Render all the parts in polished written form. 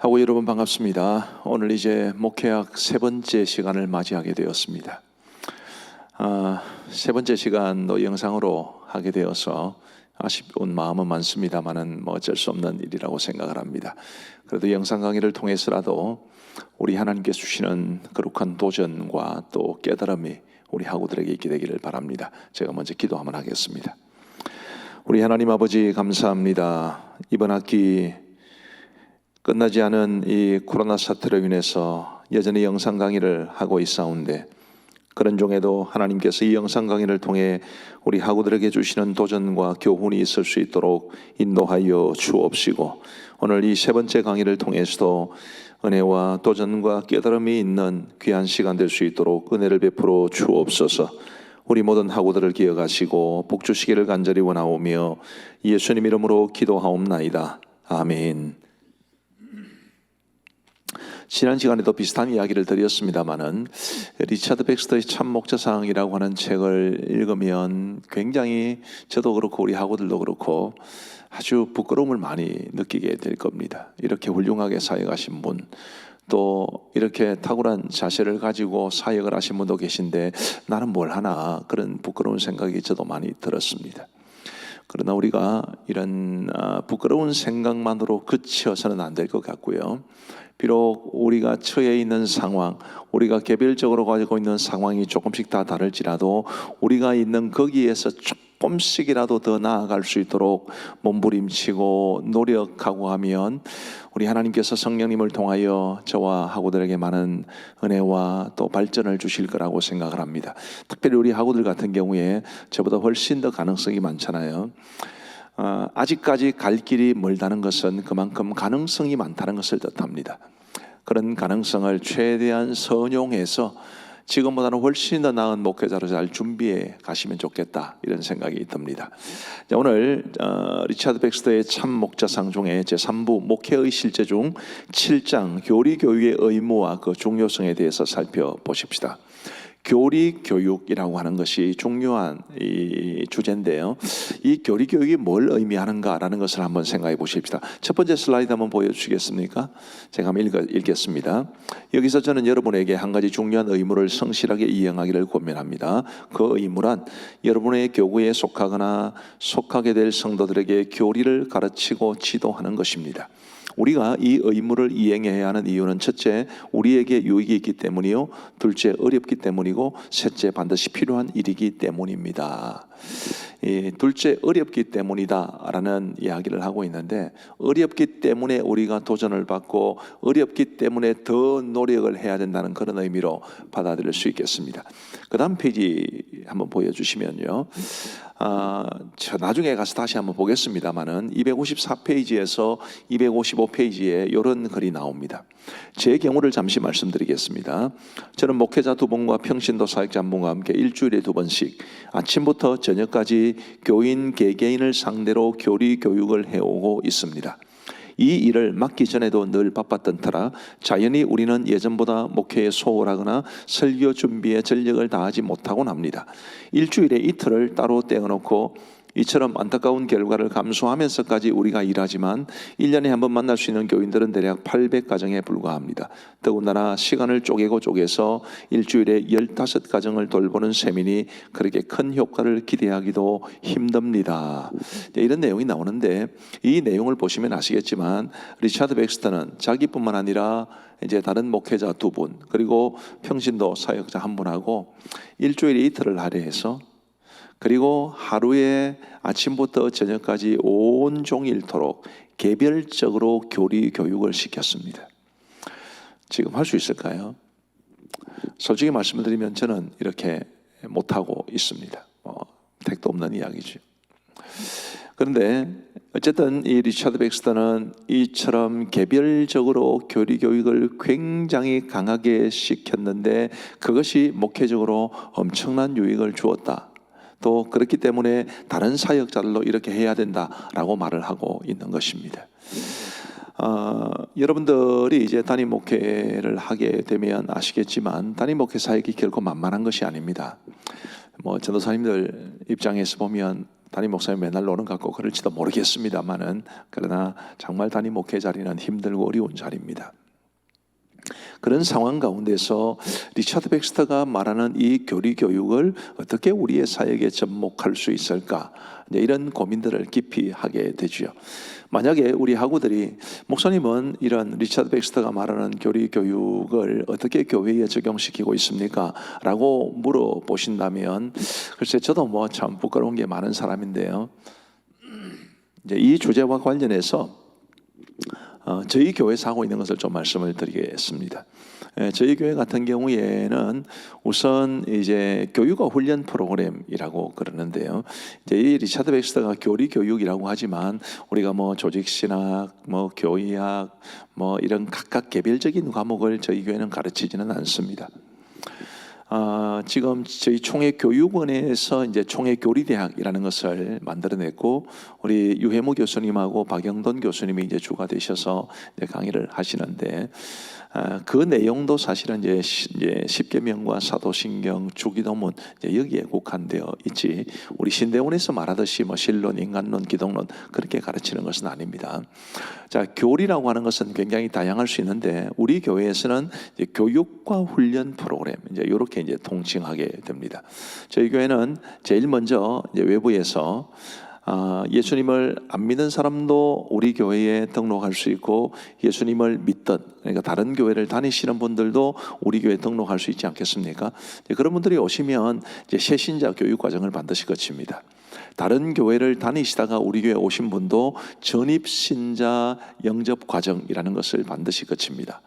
하고 여러분 반갑습니다. 오늘 이제 목회학 세 번째 시간을 맞이하게 되었습니다. 세 번째 시간도 영상으로 하게 되어서 아쉬운 마음은 많습니다만은 어쩔 수 없는 일이라고 생각을 합니다. 그래도 영상 강의를 통해서라도 우리 하나님께서 주시는 거룩한 도전과 또 깨달음이 우리 학우들에게 있게 되기를 바랍니다. 제가 먼저 기도 한번 하겠습니다. 우리 하나님 아버지 감사합니다. 이번 학기 끝나지 않은 이 코로나 사태로 인해서 여전히 영상 강의를 하고 있사온데, 그런 중에도 하나님께서 이 영상 강의를 통해 우리 학우들에게 주시는 도전과 교훈이 있을 수 있도록 인도하여 주옵시고, 오늘 이 세 번째 강의를 통해서도 은혜와 도전과 깨달음이 있는 귀한 시간 될 수 있도록 은혜를 베풀어 주옵소서. 우리 모든 학우들을 기억하시고 복 주시기를 간절히 원하오며 예수님 이름으로 기도하옵나이다. 아멘. 지난 시간에도 비슷한 이야기를 드렸습니다마는 리차드 백스터의 참 목자상이라고 하는 책을 읽으면 굉장히 저도 그렇고 우리 학우들도 그렇고 아주 부끄러움을 많이 느끼게 될 겁니다. 이렇게 훌륭하게 사역하신 분, 또 이렇게 탁월한 자세를 가지고 사역을 하신 분도 계신데 나는 뭘 하나, 그런 부끄러운 생각이 저도 많이 들었습니다. 그러나 우리가 이런 부끄러운 생각만으로 그치어서는 안 될 것 같고요. 비록 우리가 처해 있는 상황, 우리가 개별적으로 가지고 있는 상황이 조금씩 다 다를지라도 우리가 있는 거기에서 조금씩이라도 더 나아갈 수 있도록 몸부림치고 노력하고 하면 우리 하나님께서 성령님을 통하여 저와 학우들에게 많은 은혜와 또 발전을 주실 거라고 생각을 합니다. 특별히 우리 학우들 같은 경우에 저보다 훨씬 더 가능성이 많잖아요. 아직까지 갈 길이 멀다는 것은 그만큼 가능성이 많다는 것을 뜻합니다. 그런 가능성을 최대한 선용해서 지금보다는 훨씬 더 나은 목회자로 잘 준비해 가시면 좋겠다, 이런 생각이 듭니다. 오늘 리차드 백스터의 참 목자상 중에 제3부 목회의 실제 중 7장 교리 교육의 의무와 그 중요성에 대해서 살펴보십시다. 교리 교육이라고 하는 것이 중요한 이 주제인데요. 이 교리 교육이 뭘 의미하는가라는 것을 한번 생각해 보십시다. 첫 번째 슬라이드 한번 보여주시겠습니까? 제가 한번 읽겠습니다. 여기서 저는 여러분에게 한 가지 중요한 의무를 성실하게 이행하기를 권면합니다. 그 의무란 여러분의 교구에 속하거나 속하게 될 성도들에게 교리를 가르치고 지도하는 것입니다. 우리가 이 의무를 이행해야 하는 이유는 첫째, 우리에게 유익이 있기 때문이요, 둘째, 어렵기 때문이고, 셋째, 반드시 필요한 일이기 때문입니다. 둘째, 어렵기 때문이다 라는 이야기를 하고 있는데, 어렵기 때문에 우리가 도전을 받고 어렵기 때문에 더 노력을 해야 된다는 그런 의미로 받아들일 수 있겠습니다. 그 다음 페이지 한번 보여주시면요, 저 나중에 가서 다시 한번 보겠습니다만은 254페이지에서 255페이지에 이런 글이 나옵니다. 제 경우를 잠시 말씀드리겠습니다. 저는 목회자 2분과 평신도 사역자 1분과 함께 일주일에 2번씩 아침부터 저녁까지 교인 개개인을 상대로 교리 교육을 해오고 있습니다. 이 일을 맡기 전에도 늘 바빴던 터라 자연히 우리는 예전보다 목회에 소홀하거나 설교 준비에 전력을 다하지 못하곤 합니다. 일주일에 이틀을 따로 떼어놓고 이처럼 안타까운 결과를 감수하면서까지 우리가 일하지만 1년에 한 번 만날 수 있는 교인들은 대략 800가정에 불과합니다. 더군다나 시간을 쪼개서 일주일에 15가정을 돌보는 셈이니 그렇게 큰 효과를 기대하기도 힘듭니다. 이런 내용이 나오는데, 이 내용을 보시면 아시겠지만 리차드 백스터는 자기뿐만 아니라 이제 다른 목회자 2분 그리고 평신도 사역자 1분하고 일주일에 이틀을 할애해서, 그리고 하루에 아침부터 저녁까지 온종일토록 개별적으로 교리 교육을 시켰습니다. 지금 할 수 있을까요? 솔직히 말씀을 드리면 저는 이렇게 못하고 있습니다. 택도 없는 이야기죠. 그런데 어쨌든 이 리차드 백스터는 이처럼 개별적으로 교리 교육을 굉장히 강하게 시켰는데 그것이 목회적으로 엄청난 유익을 주었다. 또 그렇기 때문에 다른 사역자들도 이렇게 해야 된다라고 말을 하고 있는 것입니다. 여러분들이 이제 단임 목회를 하게 되면 아시겠지만 단임 목회 사역이 결코 만만한 것이 아닙니다. 전도사님들 입장에서 보면 담임 목사님 맨날 노는 것 같고 그럴지도 모르겠습니다만은, 그러나 정말 담임 목회 자리는 힘들고 어려운 자리입니다. 그런 상황 가운데서 리차드 백스터가 말하는 이 교리 교육을 어떻게 우리의 사역에 접목할 수 있을까, 이런 고민들을 깊이 하게 되죠. 만약에 우리 학우들이 목사님은 이런 리차드 백스터가 말하는 교리 교육을 어떻게 교회에 적용시키고 있습니까? 라고 물어보신다면, 글쎄 저도 뭐 참 부끄러운 게 많은 사람인데요. 이제 이 주제와 관련해서 저희 교회에서 하고 있는 것을 좀 말씀을 드리겠습니다. 저희 교회 같은 경우에는 우선 이제 교육과 훈련 프로그램이라고 그러는데요. 이제 이 리차드 백스터가 교리 교육이라고 하지만 우리가 뭐 조직 신학, 뭐 교의학, 뭐 이런 각각 개별적인 과목을 저희 교회는 가르치지는 않습니다. 지금 저희 총회교육원에서 이제 총회교리대학이라는 것을 만들어냈고, 우리 유해무 교수님하고 박영돈 교수님이 이제 주가 되셔서 이제 강의를 하시는데, 그 내용도 사실은 이제 십계명과 사도신경, 주기도문 여기에 국한되어 있지, 우리 신대원에서 말하듯이 뭐 신론, 인간론, 기독론 그렇게 가르치는 것은 아닙니다. 자, 교리라고 하는 것은 굉장히 다양할 수 있는데, 우리 교회에서는 이제 교육과 훈련 프로그램 이제 이렇게 이제 통칭하게 됩니다. 저희 교회는 제일 먼저 이제 외부에서 예수님을 안 믿는 사람도 우리 교회에 등록할 수 있고, 예수님을 믿던, 그러니까 다른 교회를 다니시는 분들도 우리 교회에 등록할 수 있지 않겠습니까? 그런 분들이 오시면 이제 새신자 교육 과정을 반드시 거칩니다. 다른 교회를 다니시다가 우리 교회에 오신 분도 전입신자 영접 과정이라는 것을 반드시 거칩니다.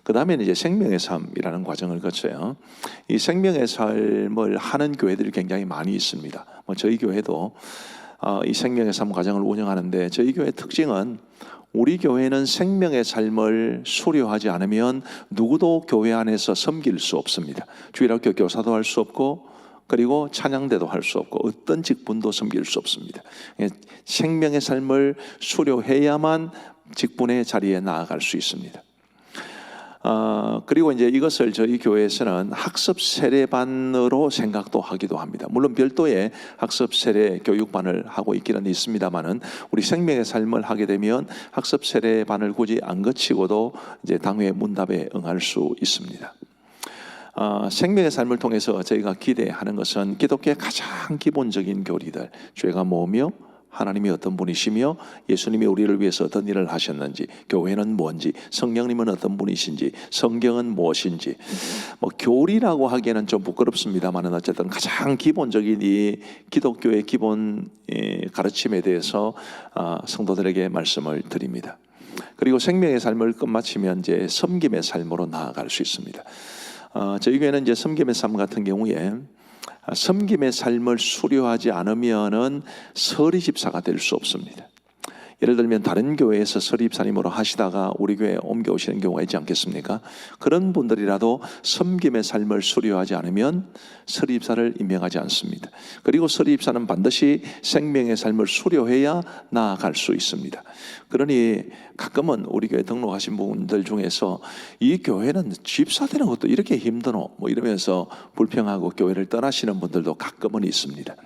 그 다음에는 이제 생명의 삶이라는 과정을 거쳐요. 이 생명의 삶을 하는 교회들이 굉장히 많이 있습니다. 뭐 저희 교회도 이 생명의 삶 과정을 운영하는데, 저희 교회의 특징은 우리 교회는 생명의 삶을 수료하지 않으면 누구도 교회 안에서 섬길 수 없습니다. 주일학교 교사도 할 수 없고, 그리고 찬양대도 할 수 없고, 어떤 직분도 섬길 수 없습니다. 생명의 삶을 수료해야만 직분의 자리에 나아갈 수 있습니다. 그리고 이제 이것을 저희 교회에서는 학습 세례반으로 생각도 하기도 합니다. 물론 별도의 학습 세례 교육반을 하고 있기는 있습니다만은, 우리 생명의 삶을 하게 되면 학습 세례반을 굳이 안 거치고도 이제 당회 문답에 응할 수 있습니다. 생명의 삶을 통해서 저희가 기대하는 것은 기독교의 가장 기본적인 교리들, 죄가 뭐며 하나님이 어떤 분이시며 예수님이 우리를 위해서 어떤 일을 하셨는지, 교회는 뭔지, 성령님은 어떤 분이신지, 성경은 무엇인지, 뭐 교리라고 하기에는 좀 부끄럽습니다만은 어쨌든 가장 기본적인 이 기독교의 기본 가르침에 대해서 성도들에게 말씀을 드립니다. 그리고 생명의 삶을 끝마치면 이제 섬김의 삶으로 나아갈 수 있습니다. 저희 교회는 이제 섬김의 삶 같은 경우에 섬김의 삶을 수료하지 않으면은 서리집사가 될 수 없습니다. 예를 들면 다른 교회에서 서리집사님으로 하시다가 우리 교회에 옮겨오시는 경우가 있지 않겠습니까? 그런 분들이라도 섬김의 삶을 수료하지 않으면 서리집사를 임명하지 않습니다. 그리고 서리집사는 반드시 생명의 삶을 수료해야 나아갈 수 있습니다. 그러니 가끔은 우리 교회 등록하신 분들 중에서 이 교회는 집사 되는 것도 이렇게 힘드노? 뭐 이러면서 불평하고 교회를 떠나시는 분들도 가끔은 있습니다.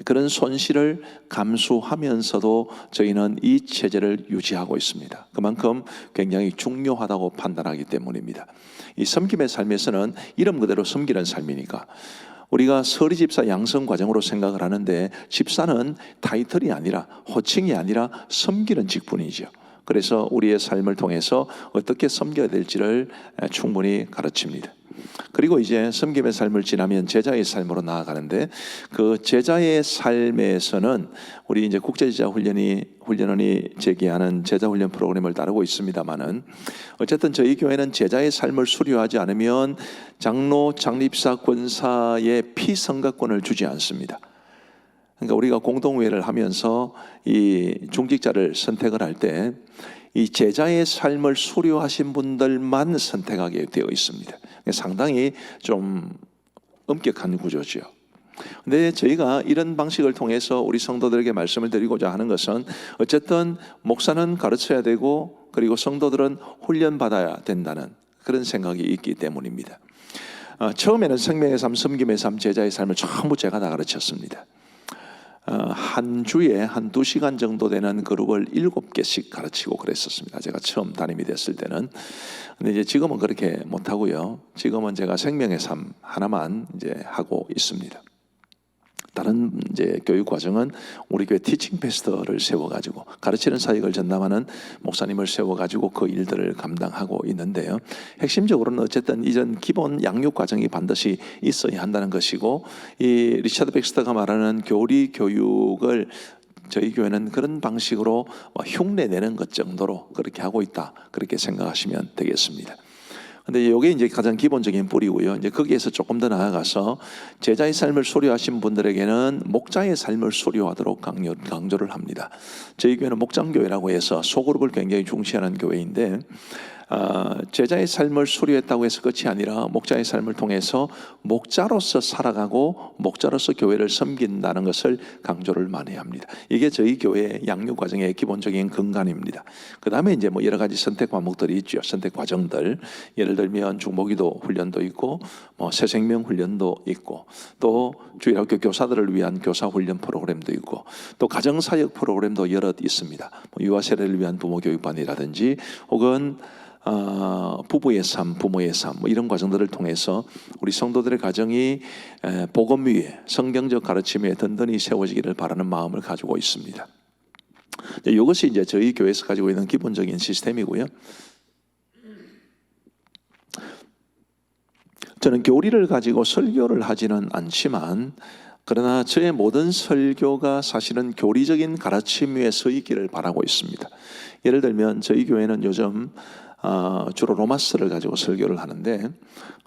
그런 손실을 감수하면서도 저희는 이 체제를 유지하고 있습니다. 그만큼 굉장히 중요하다고 판단하기 때문입니다. 이 섬김의 삶에서는 이름 그대로 섬기는 삶이니까 우리가 서리집사 양성 과정으로 생각을 하는데, 집사는 타이틀이 아니라 호칭이 아니라 섬기는 직분이죠. 그래서 우리의 삶을 통해서 어떻게 섬겨야 될지를 충분히 가르칩니다. 그리고 이제 섬김의 삶을 지나면 제자의 삶으로 나아가는데, 그 제자의 삶에서는 우리 이제 국제제자 훈련원이 제기하는 제자 훈련 프로그램을 따르고 있습니다만은, 어쨌든 저희 교회는 제자의 삶을 수료하지 않으면 장로, 장립사, 권사의 피선거권을 주지 않습니다. 그러니까 우리가 공동회의를 하면서 이 중직자를 선택을 할 때 이 제자의 삶을 수료하신 분들만 선택하게 되어 있습니다. 상당히 좀 엄격한 구조죠. 근데 저희가 이런 방식을 통해서 우리 성도들에게 말씀을 드리고자 하는 것은, 어쨌든 목사는 가르쳐야 되고, 그리고 성도들은 훈련받아야 된다는 그런 생각이 있기 때문입니다. 처음에는 생명의 삶, 섬김의 삶, 제자의 삶을 전부 제가 다 가르쳤습니다. 한 주에 한 2시간 정도 되는 그룹을 7개씩 가르치고 그랬었습니다. 제가 처음 담임이 됐을 때는. 근데 이제 지금은 그렇게 못 하고요. 지금은 제가 생명의 삶 하나만 이제 하고 있습니다. 다른 이제 교육 과정은 우리 교회 티칭 패스터를 세워가지고 가르치는 사역을 전담하는 목사님을 세워가지고 그 일들을 감당하고 있는데요. 핵심적으로는 어쨌든 이전 기본 양육 과정이 반드시 있어야 한다는 것이고, 이 리차드 백스터가 말하는 교리 교육을 저희 교회는 그런 방식으로 흉내내는 것 정도로 그렇게 하고 있다, 그렇게 생각하시면 되겠습니다. 근데 이게 이제 가장 기본적인 뿌리고요. 이제 거기에서 조금 더 나아가서 제자의 삶을 소유하신 분들에게는 목자의 삶을 소유하도록 강조를 합니다. 저희 교회는 목장교회라고 해서 소그룹을 굉장히 중시하는 교회인데, 제자의 삶을 소유했다고 해서 끝이 아니라 목자의 삶을 통해서 목자로서 살아가고 목자로서 교회를 섬긴다는 것을 강조를 많이 합니다. 이게 저희 교회의 양육 과정의 기본적인 근간입니다. 그 다음에 이제 뭐 여러 가지 선택 과목들이 있죠. 선택 과정들. 예를 들면 중보기도 훈련도 있고, 뭐 새생명 훈련도 있고, 또 주일학교 교사들을 위한 교사 훈련 프로그램도 있고, 또 가정사역 프로그램도 여럿 있습니다. 뭐 유아 세대를 위한 부모 교육반이라든지, 혹은 부부의 삶, 부모의 삶, 뭐 이런 과정들을 통해서 우리 성도들의 가정이 복음 위에, 성경적 가르침 위에 든든히 세워지기를 바라는 마음을 가지고 있습니다. 이것이 이제 저희 교회에서 가지고 있는 기본적인 시스템이고요. 저는 교리를 가지고 설교를 하지는 않지만, 그러나 저의 모든 설교가 사실은 교리적인 가르침 위에 서 있기를 바라고 있습니다. 예를 들면 저희 교회는 요즘 주로 로마서를 가지고 설교를 하는데,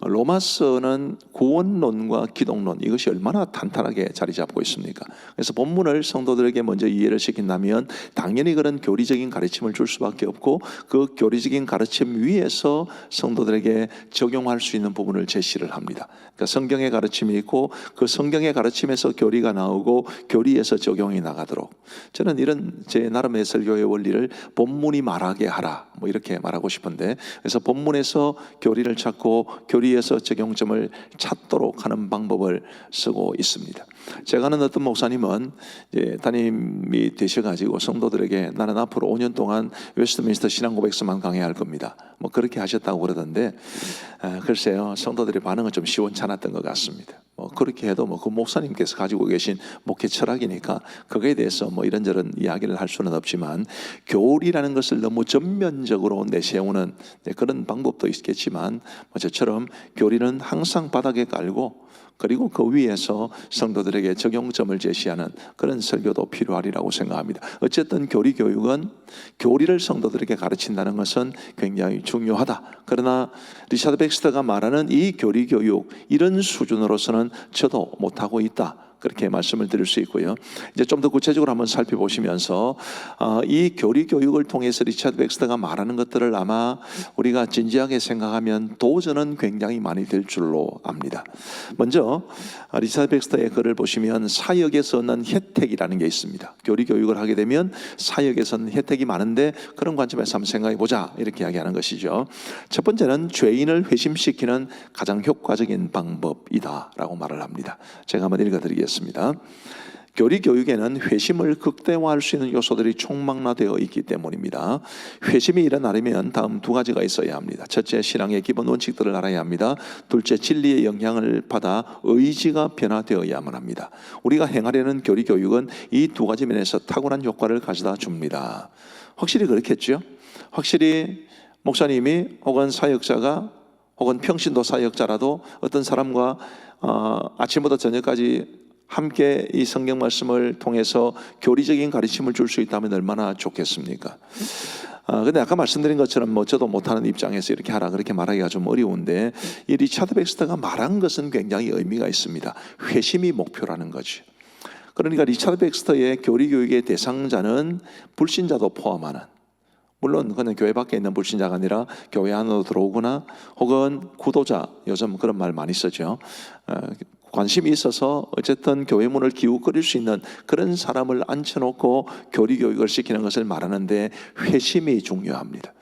로마서는 구원론과 기독론, 이것이 얼마나 탄탄하게 자리 잡고 있습니까? 그래서 본문을 성도들에게 먼저 이해를 시킨다면 당연히 그런 교리적인 가르침을 줄 수밖에 없고, 그 교리적인 가르침 위에서 성도들에게 적용할 수 있는 부분을 제시를 합니다. 그러니까 성경의 가르침이 있고, 그 성경의 가르침에서 교리가 나오고 교리에서 적용이 나가도록, 저는 이런 제 나름의 설교의 원리를 본문이 말하게 하라, 뭐 이렇게 말하고 싶은데, 그래서 본문에서 교리를 찾고 교리에서 적용점을 찾도록 하는 방법을 쓰고 있습니다. 제가 아는 어떤 목사님은 이제 담임이 되셔가지고 성도들에게 나는 앞으로 5년 동안 웨스트민스터 신앙고백서만 강의할 겁니다, 뭐 그렇게 하셨다고 그러던데, 글쎄요, 성도들의 반응은 좀 시원찮았던 것 같습니다. 뭐 그렇게 해도 뭐 그 목사님께서 가지고 계신 목회 철학이니까 거기에 대해서 뭐 이런저런 이야기를 할 수는 없지만, 교리라는 것을 너무 전면적으로 내세우는 그런 방법도 있겠지만, 뭐 저처럼 교리는 항상 바닥에 깔고, 그리고 그 위에서 성도들에게 적용점을 제시하는 그런 설교도 필요하리라고 생각합니다. 어쨌든 교리 교육은, 교리를 성도들에게 가르친다는 것은 굉장히 중요하다. 그러나 리차드 백스터가 말하는 이 교리 교육, 이런 수준으로서는 저도 못하고 있다, 그렇게 말씀을 드릴 수 있고요. 이제 좀 더 구체적으로 한번 살펴보시면서 이 교리 교육을 통해서 리차드 백스터가 말하는 것들을 아마 우리가 진지하게 생각하면 도전은 굉장히 많이 될 줄로 압니다. 먼저 리차드 백스터의 글을 보시면 사역에서는 혜택이라는 게 있습니다. 교리 교육을 하게 되면 사역에서는 혜택이 많은데, 그런 관점에서 한번 생각해 보자, 이렇게 이야기하는 것이죠. 첫 번째는 죄인을 회심시키는 가장 효과적인 방법이다라고 말을 합니다. 제가 한번 읽어드리겠습니다. 교리 교육에는 회심을 극대화할 수 있는 요소들이 총망라되어 있기 때문입니다. 회심이 일어나려면 다음 두 가지가 있어야 합니다. 첫째, 신앙의 기본 원칙들을 알아야 합니다. 둘째, 진리의 영향을 받아 의지가 변화되어야만 합니다. 우리가 행하려는 교리 교육은 이 두 가지 면에서 탁월한 효과를 가져다 줍니다. 확실히 그렇겠죠? 확실히 목사님이 혹은 사역자가 혹은 평신도 사역자라도 어떤 사람과 아침부터 저녁까지 함께 이 성경 말씀을 통해서 교리적인 가르침을 줄 수 있다면 얼마나 좋겠습니까? 근데 아까 말씀드린 것처럼 뭐 저도 못하는 입장에서 이렇게 하라, 그렇게 말하기가 좀 어려운데, 이 리차드 백스터가 말한 것은 굉장히 의미가 있습니다. 회심이 목표라는 거지. 그러니까 리차드 백스터의 교리 교육의 대상자는 불신자도 포함하는, 물론 그냥 교회 밖에 있는 불신자가 아니라 교회 안으로 들어오거나 혹은 구도자, 요즘 그런 말 많이 쓰죠. 관심이 있어서 어쨌든 교회 문을 기웃거릴 수 있는 그런 사람을 앉혀놓고 교리 교육을 시키는 것을 말하는데, 회심이 중요합니다.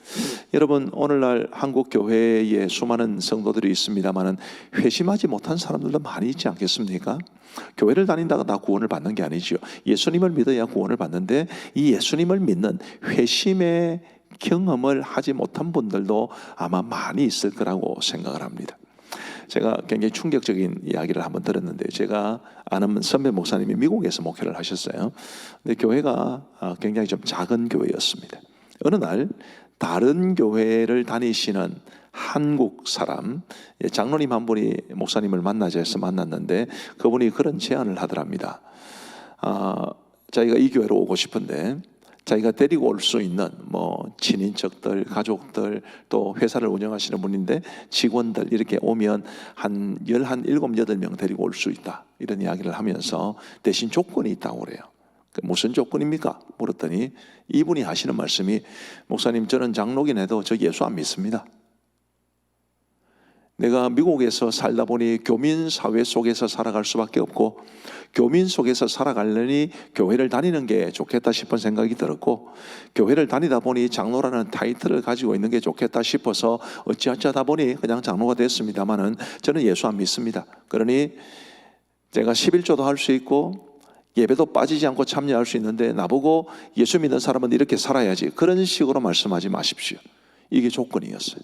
여러분, 오늘날 한국 교회에 수많은 성도들이 있습니다만은 회심하지 못한 사람들도 많이 있지 않겠습니까? 교회를 다닌다고 다 구원을 받는 게 아니죠. 예수님을 믿어야 구원을 받는데, 이 예수님을 믿는 회심의 경험을 하지 못한 분들도 아마 많이 있을 거라고 생각을 합니다. 제가 굉장히 충격적인 이야기를 한번 들었는데, 제가 아는 선배 목사님이 미국에서 목회를 하셨어요. 근데 교회가 굉장히 좀 작은 교회였습니다. 어느 날 다른 교회를 다니시는 한국 사람 장로님 한 분이 목사님을 만나자 해서 만났는데, 그분이 그런 제안을 하더랍니다. 자기가 이 교회로 오고 싶은데 자기가 데리고 올 수 있는 친인척들, 가족들, 또 회사를 운영하시는 분인데 직원들 이렇게 오면 한 7, 8명 데리고 올 수 있다, 이런 이야기를 하면서 대신 조건이 있다고 그래요. 무슨 조건입니까? 물었더니 이분이 하시는 말씀이, 목사님, 저는 장로긴 해도 저 예수 안 믿습니다. 내가 미국에서 살다 보니 교민 사회 속에서 살아갈 수밖에 없고, 교민 속에서 살아가려니 교회를 다니는 게 좋겠다 싶은 생각이 들었고, 교회를 다니다 보니 장로라는 타이틀을 가지고 있는 게 좋겠다 싶어서 어찌어쩌다 보니 그냥 장로가 됐습니다마는 저는 예수 안 믿습니다. 그러니 제가 11조도 할 수 있고 예배도 빠지지 않고 참여할 수 있는데 나보고 예수 믿는 사람은 이렇게 살아야지, 그런 식으로 말씀하지 마십시오. 이게 조건이었어요.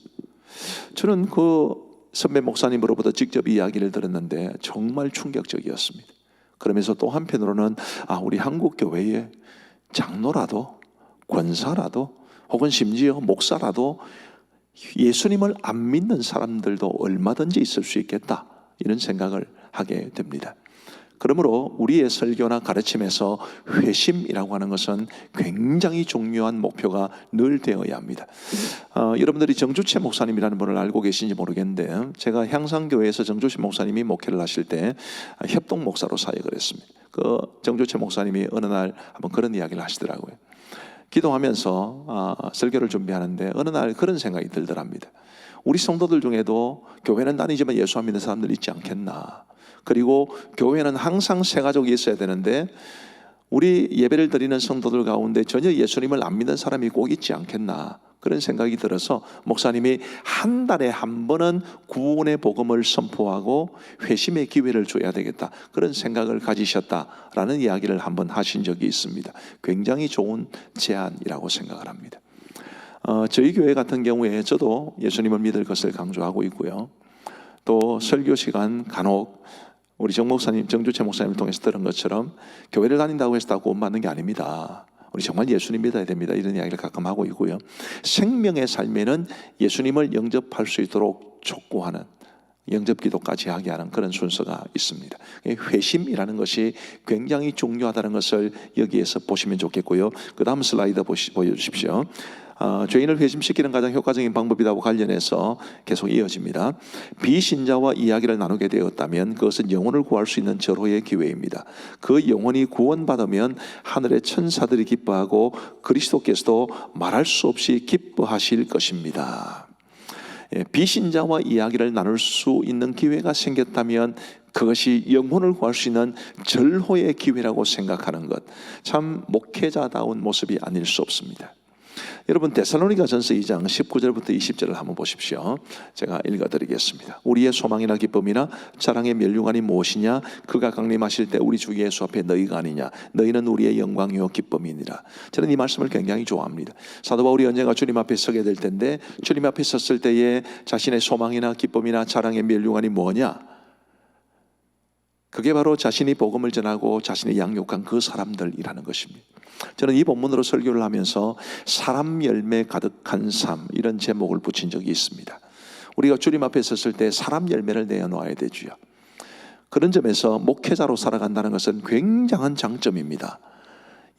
저는 그 선배 목사님으로부터 직접 이야기를 들었는데 정말 충격적이었습니다. 그러면서 또 한편으로는 우리 한국 교회에 장로라도 권사라도 혹은 심지어 목사라도 예수님을 안 믿는 사람들도 얼마든지 있을 수 있겠다, 이런 생각을 하게 됩니다. 그러므로 우리의 설교나 가르침에서 회심이라고 하는 것은 굉장히 중요한 목표가 늘 되어야 합니다. 여러분들이 정주채 목사님이라는 분을 알고 계신지 모르겠는데, 제가 향상교회에서 정주채 목사님이 목회를 하실 때 협동 목사로 사역을 했습니다. 그 정주채 목사님이 어느 날 한번 그런 이야기를 하시더라고요. 기도하면서 설교를 준비하는데 어느 날 그런 생각이 들더랍니다. 우리 성도들 중에도 교회는 다니지만 예수 안 믿는 사람들 있지 않겠나. 그리고 교회는 항상 새 가족이 있어야 되는데 우리 예배를 드리는 성도들 가운데 전혀 예수님을 안 믿는 사람이 꼭 있지 않겠나, 그런 생각이 들어서 목사님이 한 달에 한 번은 구원의 복음을 선포하고 회심의 기회를 줘야 되겠다, 그런 생각을 가지셨다라는 이야기를 한번 하신 적이 있습니다. 굉장히 좋은 제안이라고 생각을 합니다. 저희 교회 같은 경우에 저도 예수님을 믿을 것을 강조하고 있고요. 또 설교 시간 간혹 우리 정 목사님, 정주채 목사님을 통해서 들은 것처럼 교회를 다닌다고 해서 다 구원받는 게 아닙니다. 우리 정말 예수님 믿어야 됩니다, 이런 이야기를 가끔 하고 있고요. 생명의 삶에는 예수님을 영접할 수 있도록 촉구하는, 영접기도까지 하게 하는 그런 순서가 있습니다. 회심이라는 것이 굉장히 중요하다는 것을 여기에서 보시면 좋겠고요. 그 다음 슬라이드 보여주십시오. 죄인을 회심시키는 가장 효과적인 방법이라고 관련해서 계속 이어집니다. 비신자와 이야기를 나누게 되었다면 그것은 영혼을 구할 수 있는 절호의 기회입니다. 그 영혼이 구원받으면 하늘의 천사들이 기뻐하고 그리스도께서도 말할 수 없이 기뻐하실 것입니다. 비신자와 이야기를 나눌 수 있는 기회가 생겼다면 그것이 영혼을 구할 수 있는 절호의 기회라고 생각하는 것, 참 목회자다운 모습이 아닐 수 없습니다. 여러분, 데살로니가전서 2장 19절부터 20절을 한번 보십시오. 제가 읽어드리겠습니다. 우리의 소망이나 기쁨이나 자랑의 면류관이 무엇이냐? 그가 강림하실 때 우리 주 예수 앞에 너희가 아니냐? 너희는 우리의 영광이요 기쁨이니라. 저는 이 말씀을 굉장히 좋아합니다. 사도 바울이 언젠가 주님 앞에 서게 될 텐데, 주님 앞에 섰을 때에 자신의 소망이나 기쁨이나 자랑의 면류관이 뭐냐? 그게 바로 자신이 복음을 전하고 자신이 양육한 그 사람들이라는 것입니다. 저는 이 본문으로 설교를 하면서 사람 열매 가득한 삶, 이런 제목을 붙인 적이 있습니다. 우리가 주님 앞에 섰을 때 사람 열매를 내어놓아야 되죠. 그런 점에서 목회자로 살아간다는 것은 굉장한 장점입니다.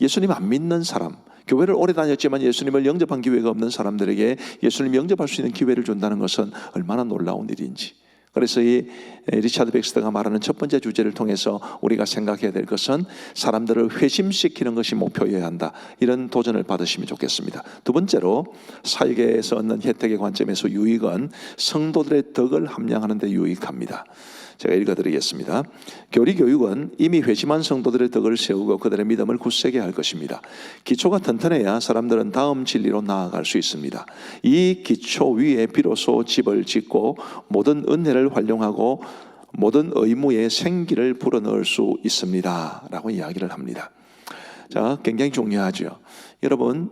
예수님 안 믿는 사람, 교회를 오래 다녔지만 예수님을 영접한 기회가 없는 사람들에게 예수님 영접할 수 있는 기회를 준다는 것은 얼마나 놀라운 일인지. 그래서 이 리차드 백스터가 말하는 첫 번째 주제를 통해서 우리가 생각해야 될 것은 사람들을 회심시키는 것이 목표여야 한다, 이런 도전을 받으시면 좋겠습니다. 두 번째로, 사역에서 얻는 혜택의 관점에서 유익은 성도들의 덕을 함양하는 데 유익합니다. 제가 읽어드리겠습니다. 교리 교육은 이미 회심한 성도들의 덕을 세우고 그들의 믿음을 굳세게 할 것입니다. 기초가 튼튼해야 사람들은 다음 진리로 나아갈 수 있습니다. 이 기초 위에 비로소 집을 짓고 모든 은혜를 활용하고 모든 의무에 생기를 불어넣을 수 있습니다 라고 이야기를 합니다. 자, 굉장히 중요하죠. 여러분,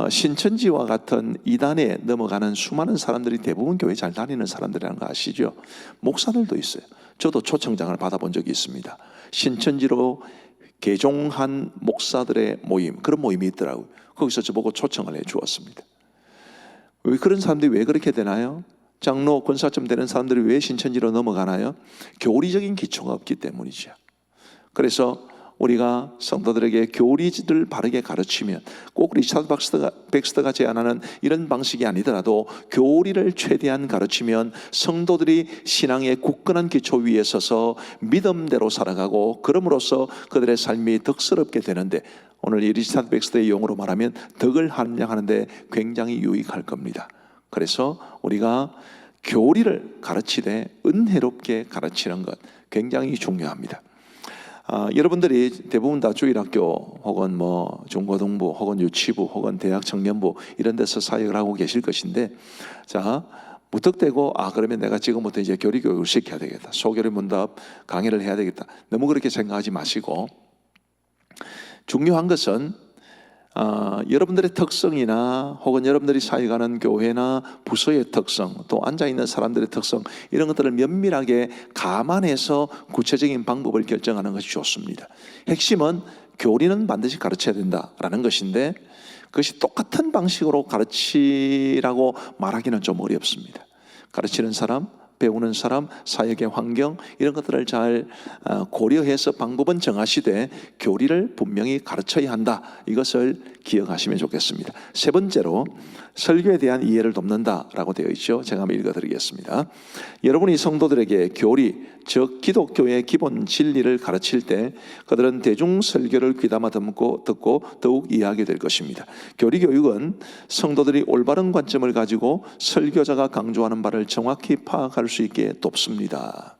신천지와 같은 이단에 넘어가는 수많은 사람들이 대부분 교회 잘 다니는 사람들이라는 거 아시죠? 목사들도 있어요. 저도 초청장을 받아본 적이 있습니다. 신천지로 개종한 목사들의 모임, 그런 모임이 있더라고요. 거기서 저보고 초청을 해 주었습니다. 왜 그런 사람들이 왜 그렇게 되나요? 장로, 권사점 되는 사람들이 왜 신천지로 넘어가나요? 교리적인 기초가 없기 때문이죠. 그래서 우리가 성도들에게 교리를 바르게 가르치면, 꼭 리차드 백스터가 제안하는 이런 방식이 아니더라도 교리를 최대한 가르치면 성도들이 신앙의 굳건한 기초 위에 서서 믿음대로 살아가고, 그럼으로써 그들의 삶이 덕스럽게 되는데, 오늘 이 리차드 백스터의 용어로 말하면 덕을 함양하는데 굉장히 유익할 겁니다. 그래서 우리가 교리를 가르치되 은혜롭게 가르치는 것 굉장히 중요합니다. 여러분들이 대부분 다 주일학교 혹은 뭐 중고등부 혹은 유치부 혹은 대학 청년부 이런 데서 사역을 하고 계실 것인데, 자, 무턱대고 그러면 내가 지금부터 이제 교리 교육을 시켜야 되겠다, 소교리 문답 강의를 해야 되겠다, 너무 그렇게 생각하지 마시고, 중요한 것은 여러분들의 특성이나 혹은 여러분들이 사역하는 교회나 부서의 특성, 또 앉아있는 사람들의 특성, 이런 것들을 면밀하게 감안해서 구체적인 방법을 결정하는 것이 좋습니다. 핵심은 교리는 반드시 가르쳐야 된다라는 것인데, 그것이 똑같은 방식으로 가르치라고 말하기는 좀 어렵습니다. 가르치는 사람, 배우는 사람, 사역의 환경, 이런 것들을 잘 고려해서 방법은 정하시되 교리를 분명히 가르쳐야 한다, 이것을 기억하시면 좋겠습니다. 세 번째로 설교에 대한 이해를 돕는다라고 되어 있죠. 제가 한번 읽어드리겠습니다. 여러분이 성도들에게 교리, 즉 기독교의 기본 진리를 가르칠 때 그들은 대중 설교를 귀담아 듣고 더욱 이해하게 될 것입니다. 교리 교육은 성도들이 올바른 관점을 가지고 설교자가 강조하는 바를 정확히 파악할 수 있게 돕습니다.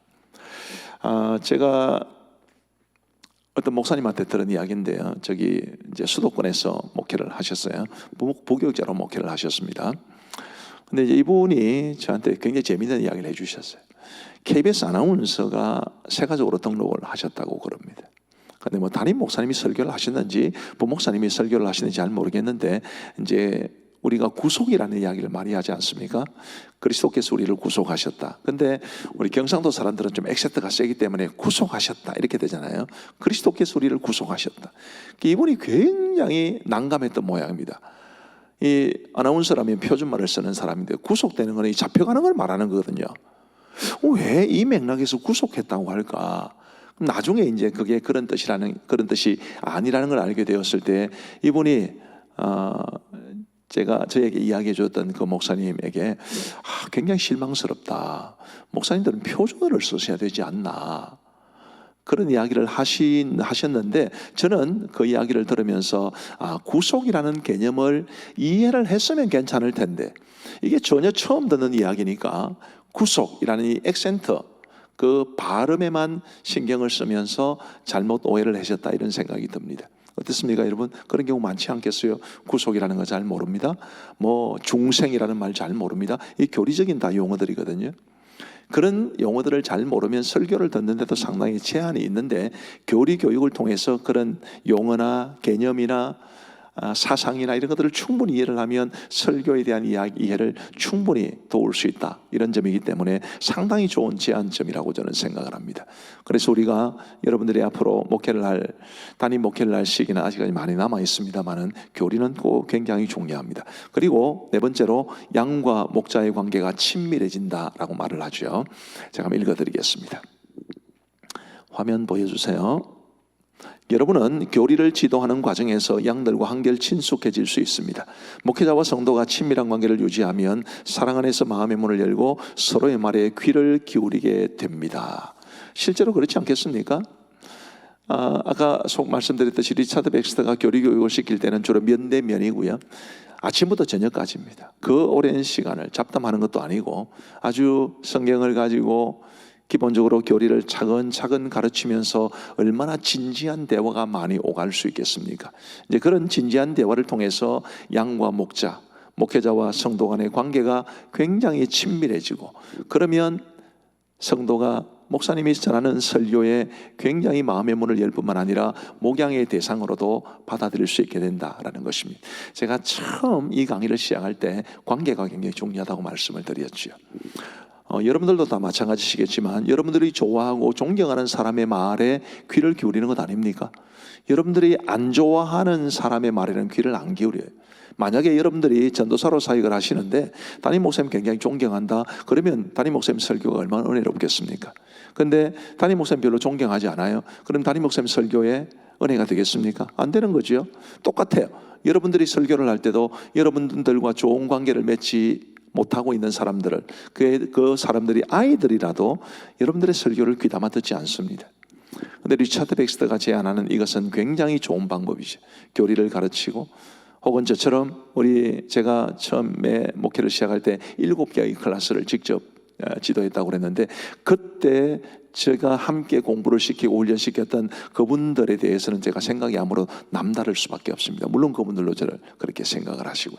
제가 어떤 목사님한테 들은 이야기인데요. 저기 이제 수도권에서 목회를 하셨어요. 부교육자로 목회를 하셨습니다. 근데 이제 이분이 저한테 굉장히 재미있는 이야기를 해주셨어요. KBS 아나운서가 세가적으로 등록을 하셨다고 그럽니다. 근데 뭐 담임 목사님이 설교를 하셨는지 부목사님이 설교를 하시는지 잘 모르겠는데, 이제 우리가 구속이라는 이야기를 많이 하지 않습니까? 그리스도께서 우리를 구속하셨다. 근데 우리 경상도 사람들은 좀 액센트가 세기 때문에 구속하셨다 이렇게 되잖아요. 그리스도께서 우리를 구속하셨다. 이분이 굉장히 난감했던 모양입니다. 이 아나운서라면 표준말을 쓰는 사람인데 구속되는 거는 잡혀가는 걸 말하는 거거든요. 왜 이 맥락에서 구속했다고 할까? 나중에 이제 그게 그런 뜻이 아니라는 걸 알게 되었을 때, 이분이 제가 저에게 이야기해 줬던 그 목사님에게 굉장히 실망스럽다. 목사님들은 표준어를 쓰셔야 되지 않나. 그런 이야기를 하셨는데, 저는 그 이야기를 들으면서 구속이라는 개념을 이해를 했으면 괜찮을 텐데, 이게 전혀 처음 듣는 이야기니까 구속이라는 이 액센트, 그 발음에만 신경을 쓰면서 잘못 오해를 하셨다, 이런 생각이 듭니다. 어떻습니까, 여러분? 그런 경우 많지 않겠어요? 구속이라는 거 잘 모릅니다. 뭐 중생이라는 말 잘 모릅니다. 이 교리적인 다 용어들이거든요. 그런 용어들을 잘 모르면 설교를 듣는데도 상당히 제한이 있는데, 교리 교육을 통해서 그런 용어나 개념이나 사상이나 이런 것들을 충분히 이해를 하면 설교에 대한 이해를 충분히 도울 수 있다, 이런 점이기 때문에 상당히 좋은 제안점이라고 저는 생각을 합니다. 그래서 우리가 여러분들이 앞으로 담임 목회를 할 시기는 아직까지 많이 남아 있습니다만은, 교리는 꼭 굉장히 중요합니다. 그리고 네 번째로 양과 목자의 관계가 친밀해진다라고 말을 하죠. 제가 한번 읽어드리겠습니다. 화면 보여주세요. 여러분은 교리를 지도하는 과정에서 양들과 한결 친숙해질 수 있습니다. 목회자와 성도가 친밀한 관계를 유지하면 사랑 안에서 마음의 문을 열고 서로의 말에 귀를 기울이게 됩니다. 실제로 그렇지 않겠습니까? 아까 말씀드렸듯이 리차드 백스터가 교리 교육을 시킬 때는 주로 면 대 면이고요. 아침부터 저녁까지입니다. 그 오랜 시간을 잡담하는 것도 아니고 아주 성경을 가지고 기본적으로 교리를 차근차근 가르치면서 얼마나 진지한 대화가 많이 오갈 수 있겠습니까? 이제 그런 진지한 대화를 통해서 양과 목자, 목회자와 성도 간의 관계가 굉장히 친밀해지고, 그러면 성도가 목사님이 전하는 설교에 굉장히 마음의 문을 열 뿐만 아니라 목양의 대상으로도 받아들일 수 있게 된다라는 것입니다. 제가 처음 이 강의를 시작할 때 관계가 굉장히 중요하다고 말씀을 드렸죠. 여러분들도 다 마찬가지시겠지만 여러분들이 좋아하고 존경하는 사람의 말에 귀를 기울이는 것 아닙니까? 여러분들이 안 좋아하는 사람의 말에는 귀를 안 기울여요. 만약에 여러분들이 전도사로 사역을 하시는데 담임 목사님 굉장히 존경한다, 그러면 담임 목사님 설교가 얼마나 은혜롭겠습니까? 근데 담임 목사님 별로 존경하지 않아요? 그럼 담임 목사님 설교에 은혜가 되겠습니까? 안 되는 거죠. 똑같아요. 여러분들이 설교를 할 때도 여러분들과 좋은 관계를 맺지 못하고 있는 사람들을, 그 사람들이 아이들이라도 여러분들의 설교를 귀담아 듣지 않습니다. 근데 리차드 백스터가 제안하는 이것은 굉장히 좋은 방법이죠. 교리를 가르치고, 혹은 저처럼 제가 처음에 목회를 시작할 때 7개의 클래스를 직접 지도했다고 그랬는데, 그때 제가 함께 공부를 시키고 훈련시켰던 그분들에 대해서는 제가 생각이 아무런 남다를 수밖에 없습니다. 물론 그분들도 저를 그렇게 생각을 하시고,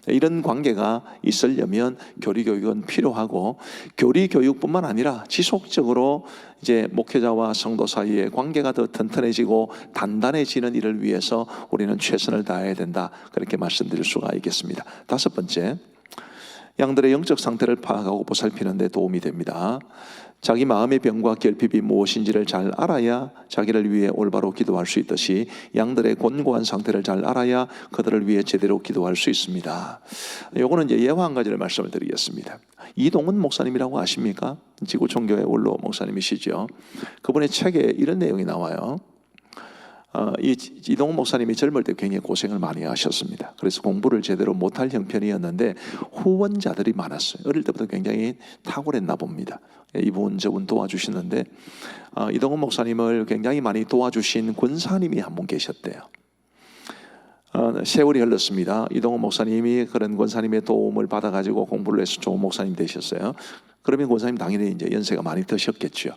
이런 관계가 있으려면 교리 교육은 필요하고, 교리 교육뿐만 아니라 지속적으로 이제 목회자와 성도 사이의 관계가 더 튼튼해지고 단단해지는 일을 위해서 우리는 최선을 다해야 된다, 그렇게 말씀드릴 수가 있겠습니다. 다섯 번째, 양들의 영적 상태를 파악하고 보살피는 데 도움이 됩니다. 자기 마음의 병과 결핍이 무엇인지를 잘 알아야 자기를 위해 올바로 기도할 수 있듯이 양들의 곤고한 상태를 잘 알아야 그들을 위해 제대로 기도할 수 있습니다. 요거는 이제 예화 한 가지를 말씀을 드리겠습니다. 이동훈 목사님이라고 아십니까? 지구촌교회 원로 목사님이시죠. 그분의 책에 이런 내용이 나와요. 이동훈 목사님이 젊을 때 굉장히 고생을 많이 하셨습니다. 그래서 공부를 제대로 못할 형편이었는데 후원자들이 많았어요. 어릴 때부터 굉장히 탁월했나 봅니다. 이분 저분 도와주시는데, 이동훈 목사님을 굉장히 많이 도와주신 권사님이 한 분 계셨대요. 세월이 흘렀습니다. 이동훈 목사님이 그런 권사님의 도움을 받아가지고 공부를 해서 좋은 목사님 되셨어요. 그러면 권사님 당연히 이제 연세가 많이 드셨겠죠.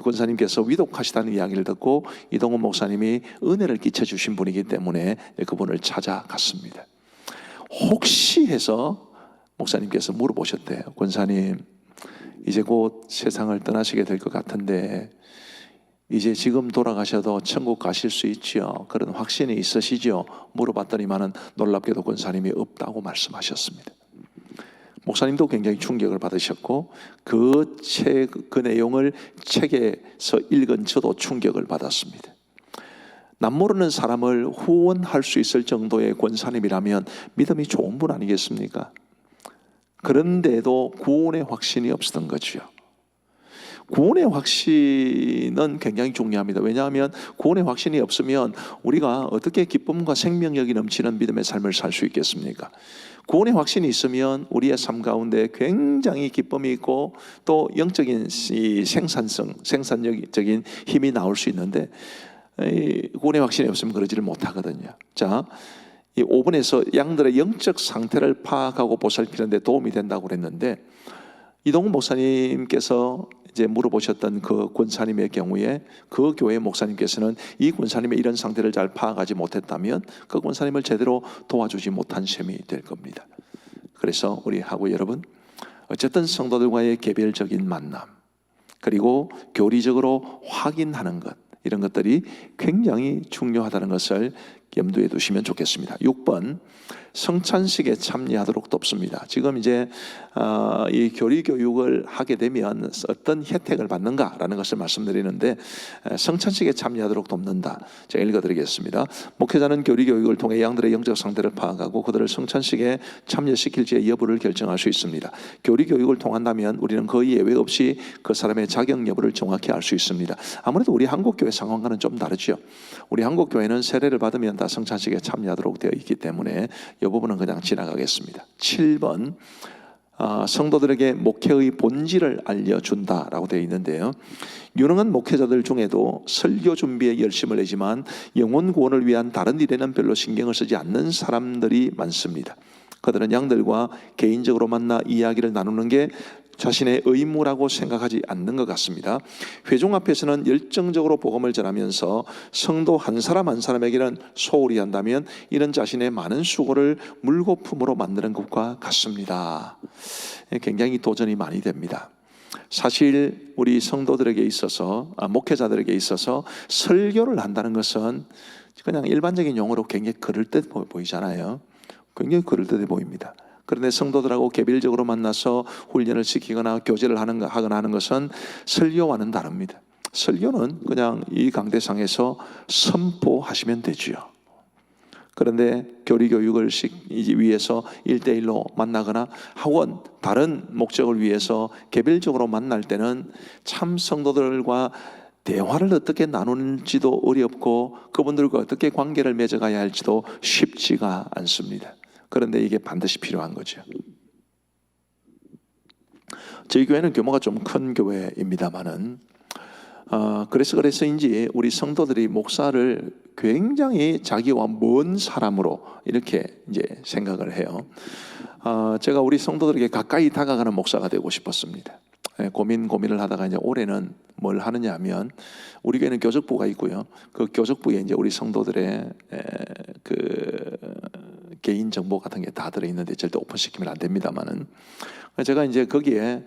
권사님께서 위독하시다는 이야기를 듣고 이동훈 목사님이 은혜를 끼쳐주신 분이기 때문에 그분을 찾아갔습니다. 혹시 해서 목사님께서 물어보셨대요. 권사님, 이제 곧 세상을 떠나시게 될 것 같은데 이제 지금 돌아가셔도 천국 가실 수 있지요? 그런 확신이 있으시죠? 물어봤더니만은 놀랍게도 권사님이 없다고 말씀하셨습니다. 목사님도 굉장히 충격을 받으셨고, 그 내용을 책에서 읽은 저도 충격을 받았습니다. 남모르는 사람을 후원할 수 있을 정도의 권사님이라면 믿음이 좋은 분 아니겠습니까? 그런데도 구원의 확신이 없었던 거죠. 구원의 확신은 굉장히 중요합니다. 왜냐하면 구원의 확신이 없으면 우리가 어떻게 기쁨과 생명력이 넘치는 믿음의 삶을 살 수 있겠습니까? 구원의 확신이 있으면 우리의 삶 가운데 굉장히 기쁨이 있고 또 영적인 생산적인 힘이 나올 수 있는데, 구원의 확신이 없으면 그러지를 못하거든요. 자, 이 5번에서 양들의 영적 상태를 파악하고 보살피는 데 도움이 된다고 그랬는데, 이동훈 목사님께서 이제 물어보셨던 그 권사님의 경우에 그 교회 목사님께서는 이 권사님의 이런 상태를 잘 파악하지 못했다면 그 권사님을 제대로 도와주지 못한 셈이 될 겁니다. 그래서 우리하고 여러분, 어쨌든 성도들과의 개별적인 만남, 그리고 교리적으로 확인하는 것, 이런 것들이 굉장히 중요하다는 것을 염두에 두시면 좋겠습니다. 6번, 성찬식에 참여하도록 돕습니다. 지금 이제 이 교리 교육을 하게 되면 어떤 혜택을 받는가라는 것을 말씀드리는데, 성찬식에 참여하도록 돕는다. 제가 읽어드리겠습니다. 목회자는 교리 교육을 통해 양들의 영적 상태를 파악하고 그들을 성찬식에 참여시킬지의 여부를 결정할 수 있습니다. 교리 교육을 통한다면 우리는 거의 예외 없이 그 사람의 자격 여부를 정확히 알 수 있습니다. 아무래도 우리 한국 교회 상황과는 좀 다르죠. 우리 한국 교회는 세례를 받으면 다 성찬식에 참여하도록 되어 있기 때문에 이 부분은 그냥 지나가겠습니다. 7번, 성도들에게 목회의 본질을 알려준다라고 되어 있는데요. 유능한 목회자들 중에도 설교 준비에 열심을 내지만 영혼 구원을 위한 다른 일에는 별로 신경을 쓰지 않는 사람들이 많습니다. 그들은 양들과 개인적으로 만나 이야기를 나누는 게 자신의 의무라고 생각하지 않는 것 같습니다. 회중 앞에서는 열정적으로 복음을 전하면서 성도 한 사람 한 사람에게는 소홀히 한다면 이런 자신의 많은 수고를 물거품으로 만드는 것과 같습니다. 굉장히 도전이 많이 됩니다. 사실 우리 성도들에게 있어서, 목회자들에게 있어서 설교를 한다는 것은 그냥 일반적인 용어로 굉장히 그럴듯 보이잖아요. 굉장히 그럴듯해 보입니다. 그런데 성도들하고 개별적으로 만나서 훈련을 시키거나 교제를 하거나 하는 것은 설교와는 다릅니다. 설교는 그냥 이 강대상에서 선포하시면 되지요. 그런데 교리교육을 위해서 1대1로 만나거나 학원, 다른 목적을 위해서 개별적으로 만날 때는 참 성도들과 대화를 어떻게 나누는지도 어렵고 그분들과 어떻게 관계를 맺어가야 할지도 쉽지가 않습니다. 그런데 이게 반드시 필요한 거죠. 저희 교회는 규모가 좀 큰 교회입니다만은 그래서인지 우리 성도들이 목사를 굉장히 자기와 먼 사람으로 이렇게 이제 생각을 해요. 제가 우리 성도들에게 가까이 다가가는 목사가 되고 싶었습니다. 고민을 하다가 이제 올해는 뭘 하느냐 하면 우리 교회는 교적부가 있고요. 그 교적부에 이제 우리 성도들의 그 개인 정보 같은 게 다 들어 있는데 절대 오픈시키면 안 됩니다만은 제가 이제 거기에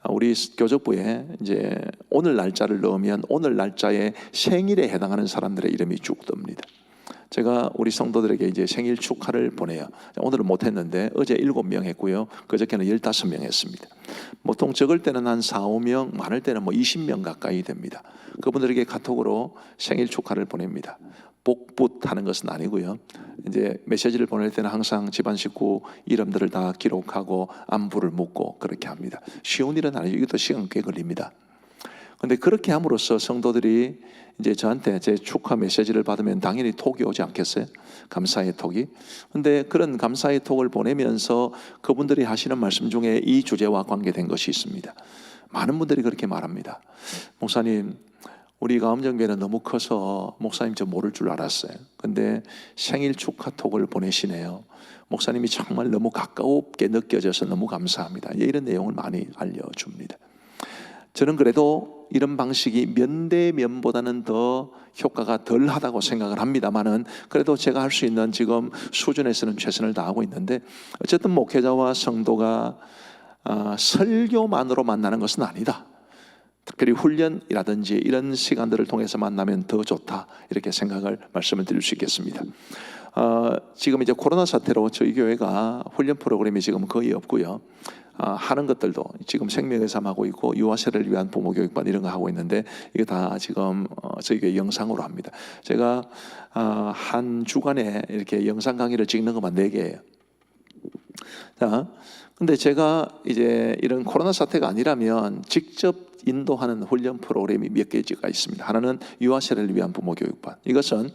우리 교적부에 이제 오늘 날짜를 넣으면 오늘 날짜에 생일에 해당하는 사람들의 이름이 쭉 뜹니다. 제가 우리 성도들에게 이제 생일 축하를 보내요. 오늘은 못했는데 어제 7명 했고요. 그저께는 15명 했습니다. 보통 적을 때는 한 4, 5명, 많을 때는 뭐 20명 가까이 됩니다. 그분들에게 카톡으로 생일 축하를 보냅니다. 복붙하는 것은 아니고요. 이제 메시지를 보낼 때는 항상 집안 식구 이름들을 다 기록하고 안부를 묻고 그렇게 합니다. 쉬운 일은 아니죠. 이것도 시간 꽤 걸립니다. 근데 그렇게 함으로써 성도들이 이제 저한테 제 축하 메시지를 받으면 당연히 톡이 오지 않겠어요? 감사의 톡이. 근데 그런 감사의 톡을 보내면서 그분들이 하시는 말씀 중에 이 주제와 관계된 것이 있습니다. 많은 분들이 그렇게 말합니다. 목사님, 우리 가음정교회는 너무 커서 목사님 저 모를 줄 알았어요. 근데 생일 축하 톡을 보내시네요. 목사님이 정말 너무 가깝게 느껴져서 너무 감사합니다. 이런 내용을 많이 알려줍니다. 저는 그래도 이런 방식이 면대면보다는 더 효과가 덜하다고 생각을 합니다만은 그래도 제가 할 수 있는 지금 수준에서는 최선을 다하고 있는데 어쨌든 목회자와 성도가 설교만으로 만나는 것은 아니다. 특별히 훈련이라든지 이런 시간들을 통해서 만나면 더 좋다 이렇게 생각을 말씀을 드릴 수 있겠습니다. 지금 이제 코로나 사태로 저희 교회가 훈련 프로그램이 지금 거의 없고요. 하는 것들도 지금 생명의 삶 하고 있고 유아세를 위한 부모 교육반 이런 거 하고 있는데 이게 다 지금 저희 교회 영상으로 합니다. 제가 한 주간에 이렇게 영상 강의를 찍는 것만 4개예요. 자, 근데 제가 이제 이런 코로나 사태가 아니라면 직접 인도하는 훈련 프로그램이 몇 개가 있습니다. 하나는 유아 세례를 위한 부모 교육반. 이것은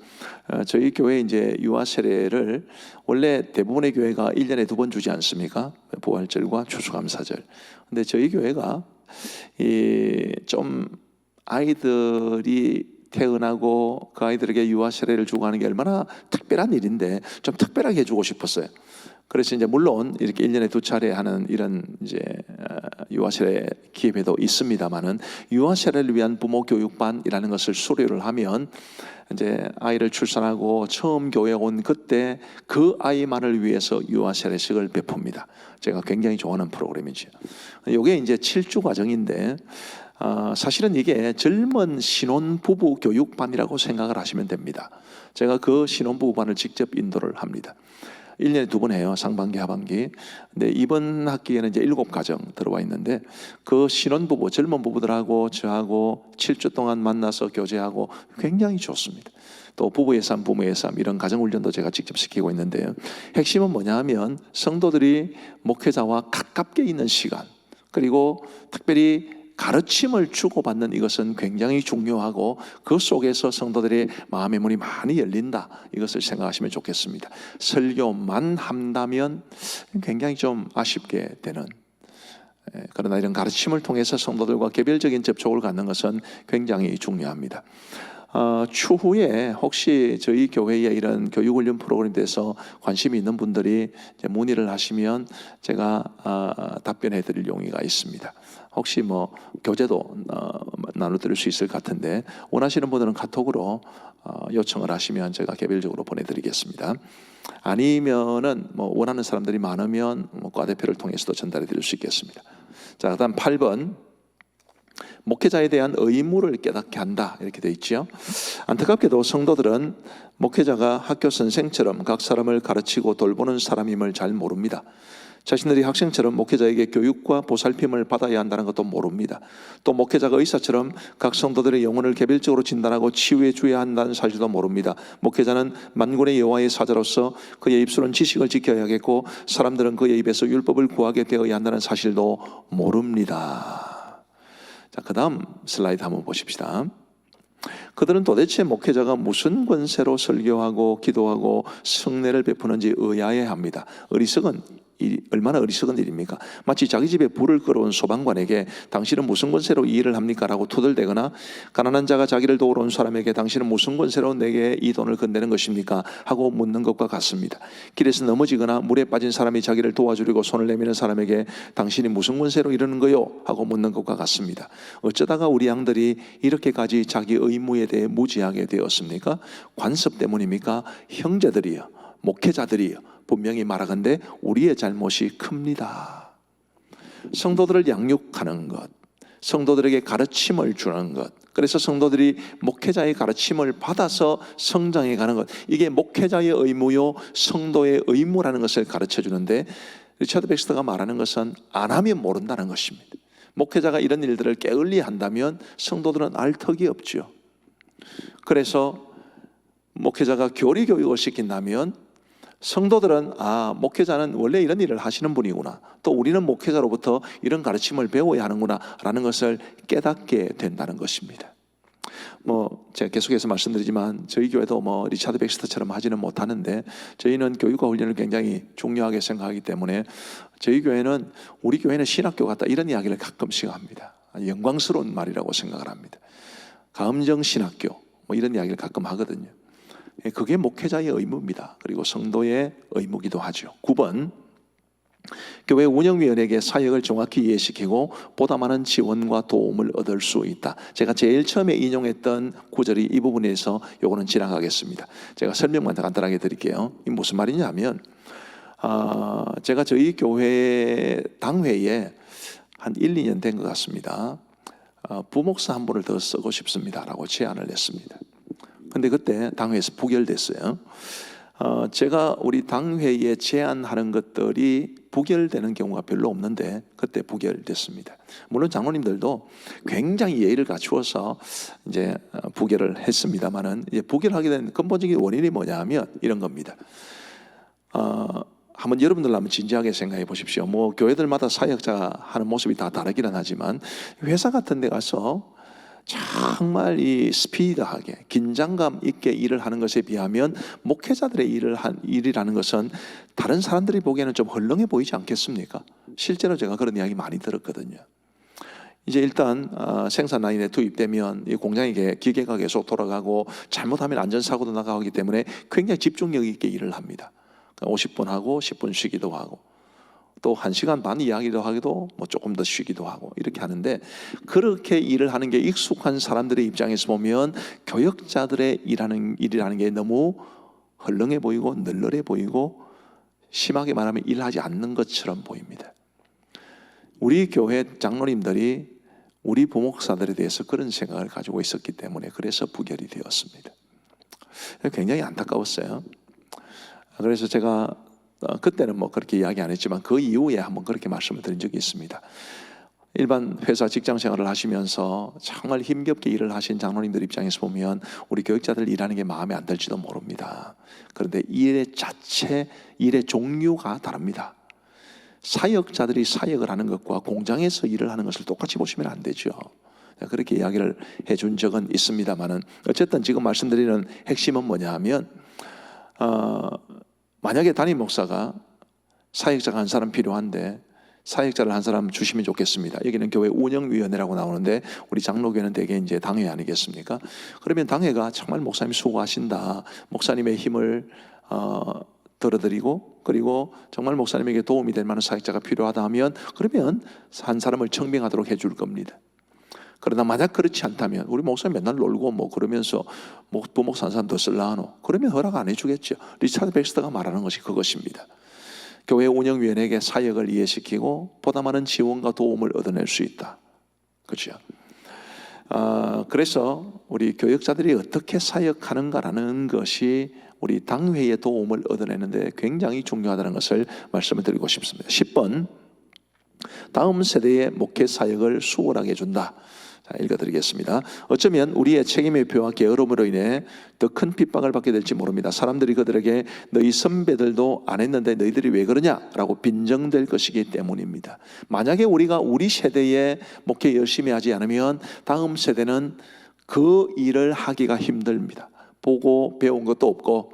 저희 교회 이제 유아 세례를 원래 대부분의 교회가 1년에 2번 주지 않습니까? 부활절과 추수감사절. 근데 저희 교회가 좀 아이들이 태어나고 그 아이들에게 유아 세례를 주고 하는 게 얼마나 특별한 일인데 좀 특별하게 해주고 싶었어요. 그래서 이제 물론 이렇게 1년에 2차례 하는 이런 이제 유아세례 기회도 있습니다만은 유아세례를 위한 부모 교육반이라는 것을 수료를 하면 이제 아이를 출산하고 처음 교회에 온 그때 그 아이만을 위해서 유아세례식을 베풉니다. 제가 굉장히 좋아하는 프로그램이죠. 이게 이제 7주 과정인데 사실은 이게 젊은 신혼부부 교육반이라고 생각을 하시면 됩니다. 제가 그 신혼부부반을 직접 인도를 합니다. 1년에 2번 해요. 상반기, 하반기. 근데 이번 학기에는 이제 7가정 들어와 있는데 그 신혼부부, 젊은 부부들하고 저하고 7주 동안 만나서 교제하고 굉장히 좋습니다. 또 부부의 삶, 부모의 삶 이런 가정훈련도 제가 직접 시키고 있는데요. 핵심은 뭐냐 하면 성도들이 목회자와 가깝게 있는 시간 그리고 특별히 가르침을 주고받는 이것은 굉장히 중요하고 그 속에서 성도들의 마음의 문이 많이 열린다 이것을 생각하시면 좋겠습니다. 설교만 한다면 굉장히 좀 아쉽게 되는 그러나 이런 가르침을 통해서 성도들과 개별적인 접촉을 갖는 것은 굉장히 중요합니다. 추후에 혹시 저희 교회에 이런 교육훈련 프로그램에 대해서 관심이 있는 분들이 이제 문의를 하시면 제가 답변해 드릴 용의가 있습니다. 혹시 뭐 교재도 나눠드릴 수 있을 것 같은데 원하시는 분들은 카톡으로 요청을 하시면 제가 개별적으로 보내드리겠습니다. 아니면은 뭐 원하는 사람들이 많으면 뭐 과대표를 통해서도 전달해 드릴 수 있겠습니다. 자, 그다음 8번. 목회자에 대한 의무를 깨닫게 한다 이렇게 돼 있죠. 안타깝게도 성도들은 목회자가 학교 선생처럼 각 사람을 가르치고 돌보는 사람임을 잘 모릅니다. 자신들이 학생처럼 목회자에게 교육과 보살핌을 받아야 한다는 것도 모릅니다. 또 목회자가 의사처럼 각 성도들의 영혼을 개별적으로 진단하고 치유해 줘야 한다는 사실도 모릅니다. 목회자는 만군의 여호와의 사자로서 그의 입술은 지식을 지켜야겠고 사람들은 그의 입에서 율법을 구하게 되어야 한다는 사실도 모릅니다. 자, 그 다음 슬라이드 한번 보십시다. 그들은 도대체 목회자가 무슨 권세로 설교하고 기도하고 성례를 베푸는지 의아해합니다. 얼마나 어리석은 일입니까? 마치 자기 집에 불을 끌어온 소방관에게 당신은 무슨 권세로 이 일을 합니까? 라고 투덜대거나 가난한 자가 자기를 도우러 온 사람에게 당신은 무슨 권세로 내게 이 돈을 건네는 것입니까? 하고 묻는 것과 같습니다. 길에서 넘어지거나 물에 빠진 사람이 자기를 도와주려고 손을 내미는 사람에게 당신이 무슨 권세로 이러는 거요? 하고 묻는 것과 같습니다. 어쩌다가 우리 양들이 이렇게까지 자기 의무에 대해 무지하게 되었습니까? 관습 때문입니까? 형제들이요, 목회자들이요, 분명히 말하건대 우리의 잘못이 큽니다. 성도들을 양육하는 것, 성도들에게 가르침을 주는 것, 그래서 성도들이 목회자의 가르침을 받아서 성장해 가는 것, 이게 목회자의 의무요 성도의 의무라는 것을 가르쳐 주는데 리차드 백스터가 말하는 것은 안 하면 모른다는 것입니다. 목회자가 이런 일들을 게을리 한다면 성도들은 알 턱이 없죠. 그래서 목회자가 교리 교육을 시킨다면 성도들은 목회자는 원래 이런 일을 하시는 분이구나, 또 우리는 목회자로부터 이런 가르침을 배워야 하는구나 라는 것을 깨닫게 된다는 것입니다. 제가 계속해서 말씀드리지만 저희 교회도 리차드 백스터처럼 하지는 못하는데 저희는 교육과 훈련을 굉장히 중요하게 생각하기 때문에 저희 교회는 우리 교회는 신학교 같다 이런 이야기를 가끔씩 합니다. 영광스러운 말이라고 생각을 합니다. 가음정 신학교 이런 이야기를 가끔 하거든요. 그게 목회자의 의무입니다. 그리고 성도의 의무기도 하죠. 9번, 교회 운영위원회에게 사역을 정확히 이해시키고 보다 많은 지원과 도움을 얻을 수 있다. 제가 제일 처음에 인용했던 구절이 이 부분에서 요거는 지나가겠습니다. 제가 설명만 간단하게 드릴게요. 이 무슨 말이냐면 제가 저희 교회 당회에 한 1, 2년 된 것 같습니다. 부목사 한 분을 더 쓰고 싶습니다 라고 제안을 했습니다. 근데 그때 당회에서 부결됐어요. 제가 우리 당회에 제안하는 것들이 부결되는 경우가 별로 없는데 그때 부결됐습니다. 물론 장로님들도 굉장히 예의를 갖추어서 이제 부결을 했습니다만은 이제 부결하게 된 근본적인 원인이 뭐냐면 이런 겁니다. 한번 여러분들 한번 진지하게 생각해 보십시오. 교회들마다 사역자 하는 모습이 다 다르기는 하지만 회사 같은 데 가서 정말 이 스피드하게 긴장감 있게 일을 하는 것에 비하면 목회자들의 일이라는 것은 다른 사람들이 보기에는 좀 헐렁해 보이지 않겠습니까? 실제로 제가 그런 이야기 많이 들었거든요. 이제 일단 생산 라인에 투입되면 이 공장의 기계가 계속 돌아가고 잘못하면 안전사고도 나가기 때문에 굉장히 집중력 있게 일을 합니다. 50분 하고 10분 쉬기도 하고 또 1시간 반 이야기도 하기도 조금 더 쉬기도 하고 이렇게 하는데 그렇게 일을 하는 게 익숙한 사람들의 입장에서 보면 교역자들의 일이라는 게 너무 헐렁해 보이고 널널해 보이고 심하게 말하면 일하지 않는 것처럼 보입니다. 우리 교회 장로님들이 우리 부목사들에 대해서 그런 생각을 가지고 있었기 때문에 그래서 부결이 되었습니다. 굉장히 안타까웠어요. 그래서 제가 그때는 그렇게 이야기 안 했지만 그 이후에 한번 그렇게 말씀을 드린 적이 있습니다. 일반 회사 직장 생활을 하시면서 정말 힘겹게 일을 하신 장로님들 입장에서 보면 우리 교육자들 일하는 게 마음에 안 들지도 모릅니다. 그런데 일의 자체, 일의 종류가 다릅니다. 사역자들이 사역을 하는 것과 공장에서 일을 하는 것을 똑같이 보시면 안 되죠. 그렇게 이야기를 해준 적은 있습니다만은 어쨌든 지금 말씀드리는 핵심은 뭐냐 하면 만약에 담임 목사가 사역자가 한 사람 필요한데 사역자를 한 사람 주시면 좋겠습니다. 여기는 교회 운영위원회라고 나오는데 우리 장로교회는 대개 이제 당회 아니겠습니까? 그러면 당회가 정말 목사님 수고하신다, 목사님의 힘을 들어드리고, 그리고 정말 목사님에게 도움이 될 만한 사역자가 필요하다 하면 그러면 한 사람을 청빙하도록 해줄 겁니다. 그러나 만약 그렇지 않다면, 우리 목사님 맨날 놀고 뭐 그러면서 부목사 한 사람 더 쓸라 하노? 그러면 허락 안 해주겠죠. 리차드 백스터가 말하는 것이 그것입니다. 교회 운영위원회에게 사역을 이해시키고 보다 많은 지원과 도움을 얻어낼 수 있다. 그렇죠? 그래서 우리 교역자들이 어떻게 사역하는가라는 것이 우리 당회의 도움을 얻어내는데 굉장히 중요하다는 것을 말씀을 드리고 싶습니다. 10번, 다음 세대의 목회 사역을 수월하게 해준다. 자, 읽어드리겠습니다. 어쩌면 우리의 책임의 표와 게으름으로 인해 더 큰 핍박을 받게 될지 모릅니다. 사람들이 그들에게 너희 선배들도 안 했는데 너희들이 왜 그러냐라고 빈정될 것이기 때문입니다. 만약에 우리가 우리 세대에 목회 열심히 하지 않으면 다음 세대는 그 일을 하기가 힘듭니다. 보고 배운 것도 없고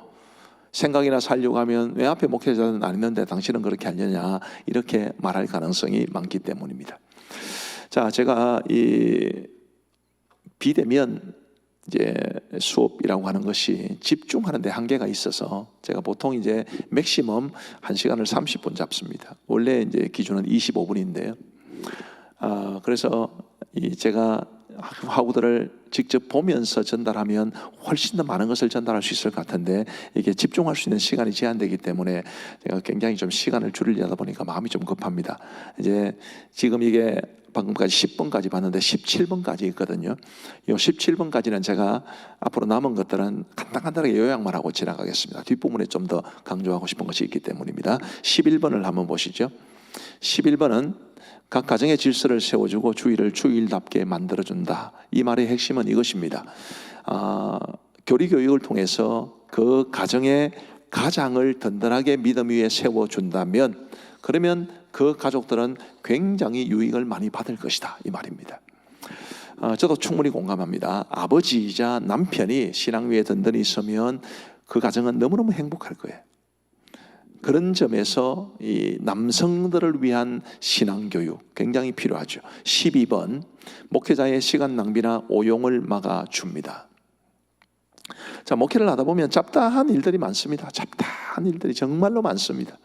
생각이나 살려고 하면 왜 앞에 목회자는 안 했는데 당신은 그렇게 하느냐, 이렇게 말할 가능성이 많기 때문입니다. 자, 제가 이 비대면 이제 수업이라고 하는 것이 집중하는 데 한계가 있어서 제가 보통 이제 맥시멈 1시간을 30분 잡습니다. 원래 이제 기준은 25분인데요. 그래서 제가 학우들을 직접 보면서 전달하면 훨씬 더 많은 것을 전달할 수 있을 것 같은데 이게 집중할 수 있는 시간이 제한되기 때문에 제가 굉장히 좀 시간을 줄이려다 보니까 마음이 좀 급합니다. 이제 지금 이게 방금까지 10번까지 봤는데 17번까지 있거든요. 이 17번까지는 제가 앞으로 남은 것들은 간단하게 요약만 하고 지나가겠습니다. 뒷부분에 좀 더 강조하고 싶은 것이 있기 때문입니다. 11번을 한번 보시죠. 11번은 각 가정의 질서를 세워주고 주일을 주일답게 만들어준다. 이 말의 핵심은 이것입니다. 교리교육을 통해서 그 가정의 가장을 든든하게 믿음 위에 세워준다면 그러면 그 가족들은 굉장히 유익을 많이 받을 것이다, 이 말입니다. 저도 충분히 공감합니다. 아버지이자 남편이 신앙 위에 든든히 있으면 그 가정은 너무너무 행복할 거예요. 그런 점에서 이 남성들을 위한 신앙교육 굉장히 필요하죠. 12번, 목회자의 시간 낭비나 오용을 막아줍니다. 자, 목회를 하다 보면 잡다한 일들이 많습니다. 잡다한 일들이 정말로 많습니다.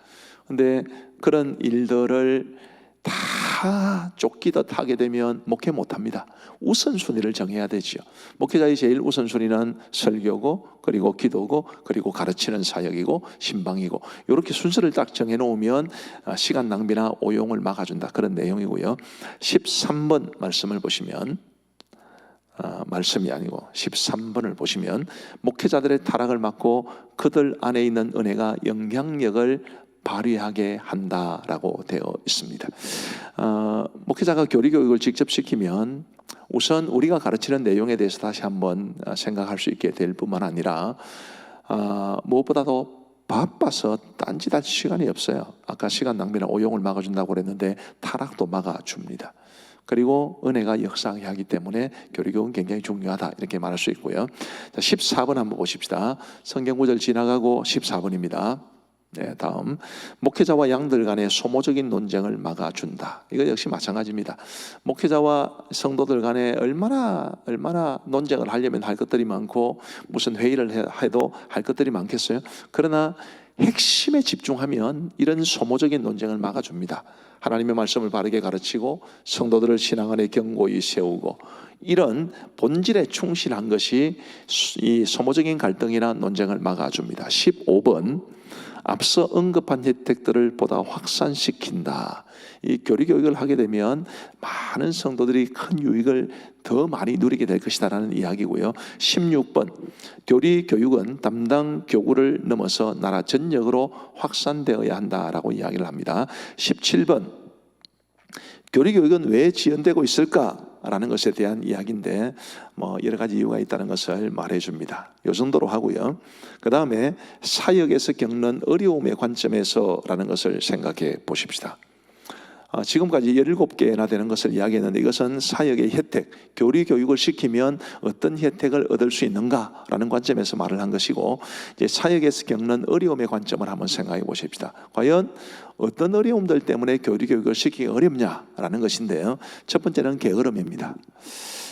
근데 그런 일들을 다 쫓기듯 하게 되면 목회 못합니다. 우선순위를 정해야 되죠. 목회자의 제일 우선순위는 설교고, 그리고 기도고, 그리고 가르치는 사역이고, 신방이고, 이렇게 순서를 딱 정해놓으면 시간 낭비나 오용을 막아준다, 그런 내용이고요. 13번 말씀을 보시면 말씀이 아니고 13번을 보시면 목회자들의 타락을 막고 그들 안에 있는 은혜가 영향력을 발휘하게 한다라고 되어 있습니다. 목회자가 교리교육을 직접 시키면 우선 우리가 가르치는 내용에 대해서 다시 한번 생각할 수 있게 될 뿐만 아니라 무엇보다도 바빠서 딴짓할 시간이 없어요. 아까 시간 낭비나 오용을 막아준다고 그랬는데 타락도 막아줍니다. 그리고 은혜가 역사하게 하기 때문에 교리교육은 굉장히 중요하다, 이렇게 말할 수 있고요. 자, 14번 한번 보십시다. 성경 구절 지나가고 14번입니다. 네, 다음, 목회자와 양들 간의 소모적인 논쟁을 막아준다. 이거 역시 마찬가지입니다. 목회자와 성도들 간에 얼마나 논쟁을 하려면 할 것들이 많고 무슨 회의를 해도 할 것들이 많겠어요. 그러나 핵심에 집중하면 이런 소모적인 논쟁을 막아줍니다. 하나님의 말씀을 바르게 가르치고 성도들을 신앙 안에 견고히 세우고, 이런 본질에 충실한 것이 이 소모적인 갈등이나 논쟁을 막아줍니다. 15번, 앞서 언급한 혜택들을 보다 확산시킨다. 이 교리교육을 하게 되면 많은 성도들이 큰 유익을 더 많이 누리게 될 것이다라는 이야기고요. 16번, 교리교육은 담당 교구를 넘어서 나라 전역으로 확산되어야 한다라고 이야기를 합니다. 17번, 교리교육은 왜 지연되고 있을까라는 것에 대한 이야기인데 여러 가지 이유가 있다는 것을 말해줍니다. 이 정도로 하고요. 그 다음에 사역에서 겪는 어려움의 관점에서라는 것을 생각해 보십시다. 지금까지 17개나 되는 것을 이야기했는데 이것은 사역의 혜택, 교리 교육을 시키면 어떤 혜택을 얻을 수 있는가라는 관점에서 말을 한 것이고, 이제 사역에서 겪는 어려움의 관점을 한번 생각해 보십시다. 과연 어떤 어려움들 때문에 교리 교육을 시키기 어렵냐라는 것인데요. 첫 번째는 게으름입니다.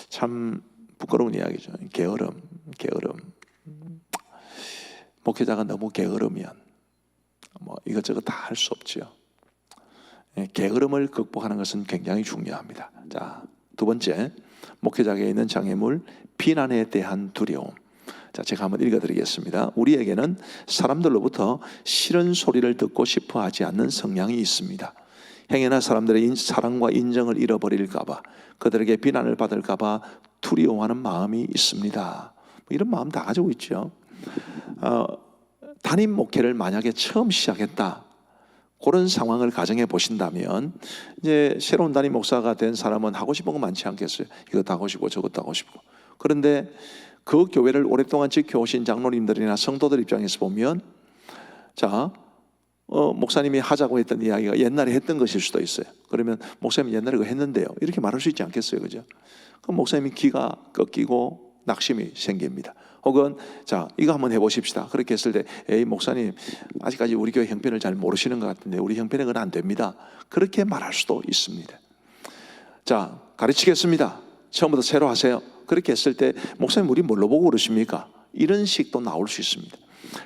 참 부끄러운 이야기죠. 게으름. 목회자가 너무 게으르면 이것저것 다 할 수 없죠. 게으름을 극복하는 것은 굉장히 중요합니다. 자, 두 번째, 목회자에게 있는 장애물, 비난에 대한 두려움. 자, 제가 한번 읽어드리겠습니다. 우리에게는 사람들로부터 싫은 소리를 듣고 싶어 하지 않는 성향이 있습니다. 행여나 사람들의 사랑과 인정을 잃어버릴까봐, 그들에게 비난을 받을까봐 두려워하는 마음이 있습니다. 이런 마음 다 가지고 있죠. 담임 목회를 만약에 처음 시작했다, 그런 상황을 가정해 보신다면, 이제 새로운 담임 목사가 된 사람은 하고 싶은 거 많지 않겠어요? 이것도 하고 싶고 저것도 하고 싶고. 그런데 그 교회를 오랫동안 지켜오신 장로님들이나 성도들 입장에서 보면, 자, 목사님이 하자고 했던 이야기가 옛날에 했던 것일 수도 있어요. 그러면 목사님이 옛날에 그거 했는데요, 이렇게 말할 수 있지 않겠어요? 그죠? 그럼 목사님이 기가 꺾이고 낙심이 생깁니다. 혹은 자, 이거 한번 해보십시다. 그렇게 했을 때, 에이 목사님 아직까지 우리 교회 형편을 잘 모르시는 것 같은데 우리 형편에 그건 안 됩니다. 그렇게 말할 수도 있습니다. 자, 가르치겠습니다. 처음부터 새로 하세요. 그렇게 했을 때, 목사님 우리 뭘로 보고 그러십니까? 이런 식도 나올 수 있습니다.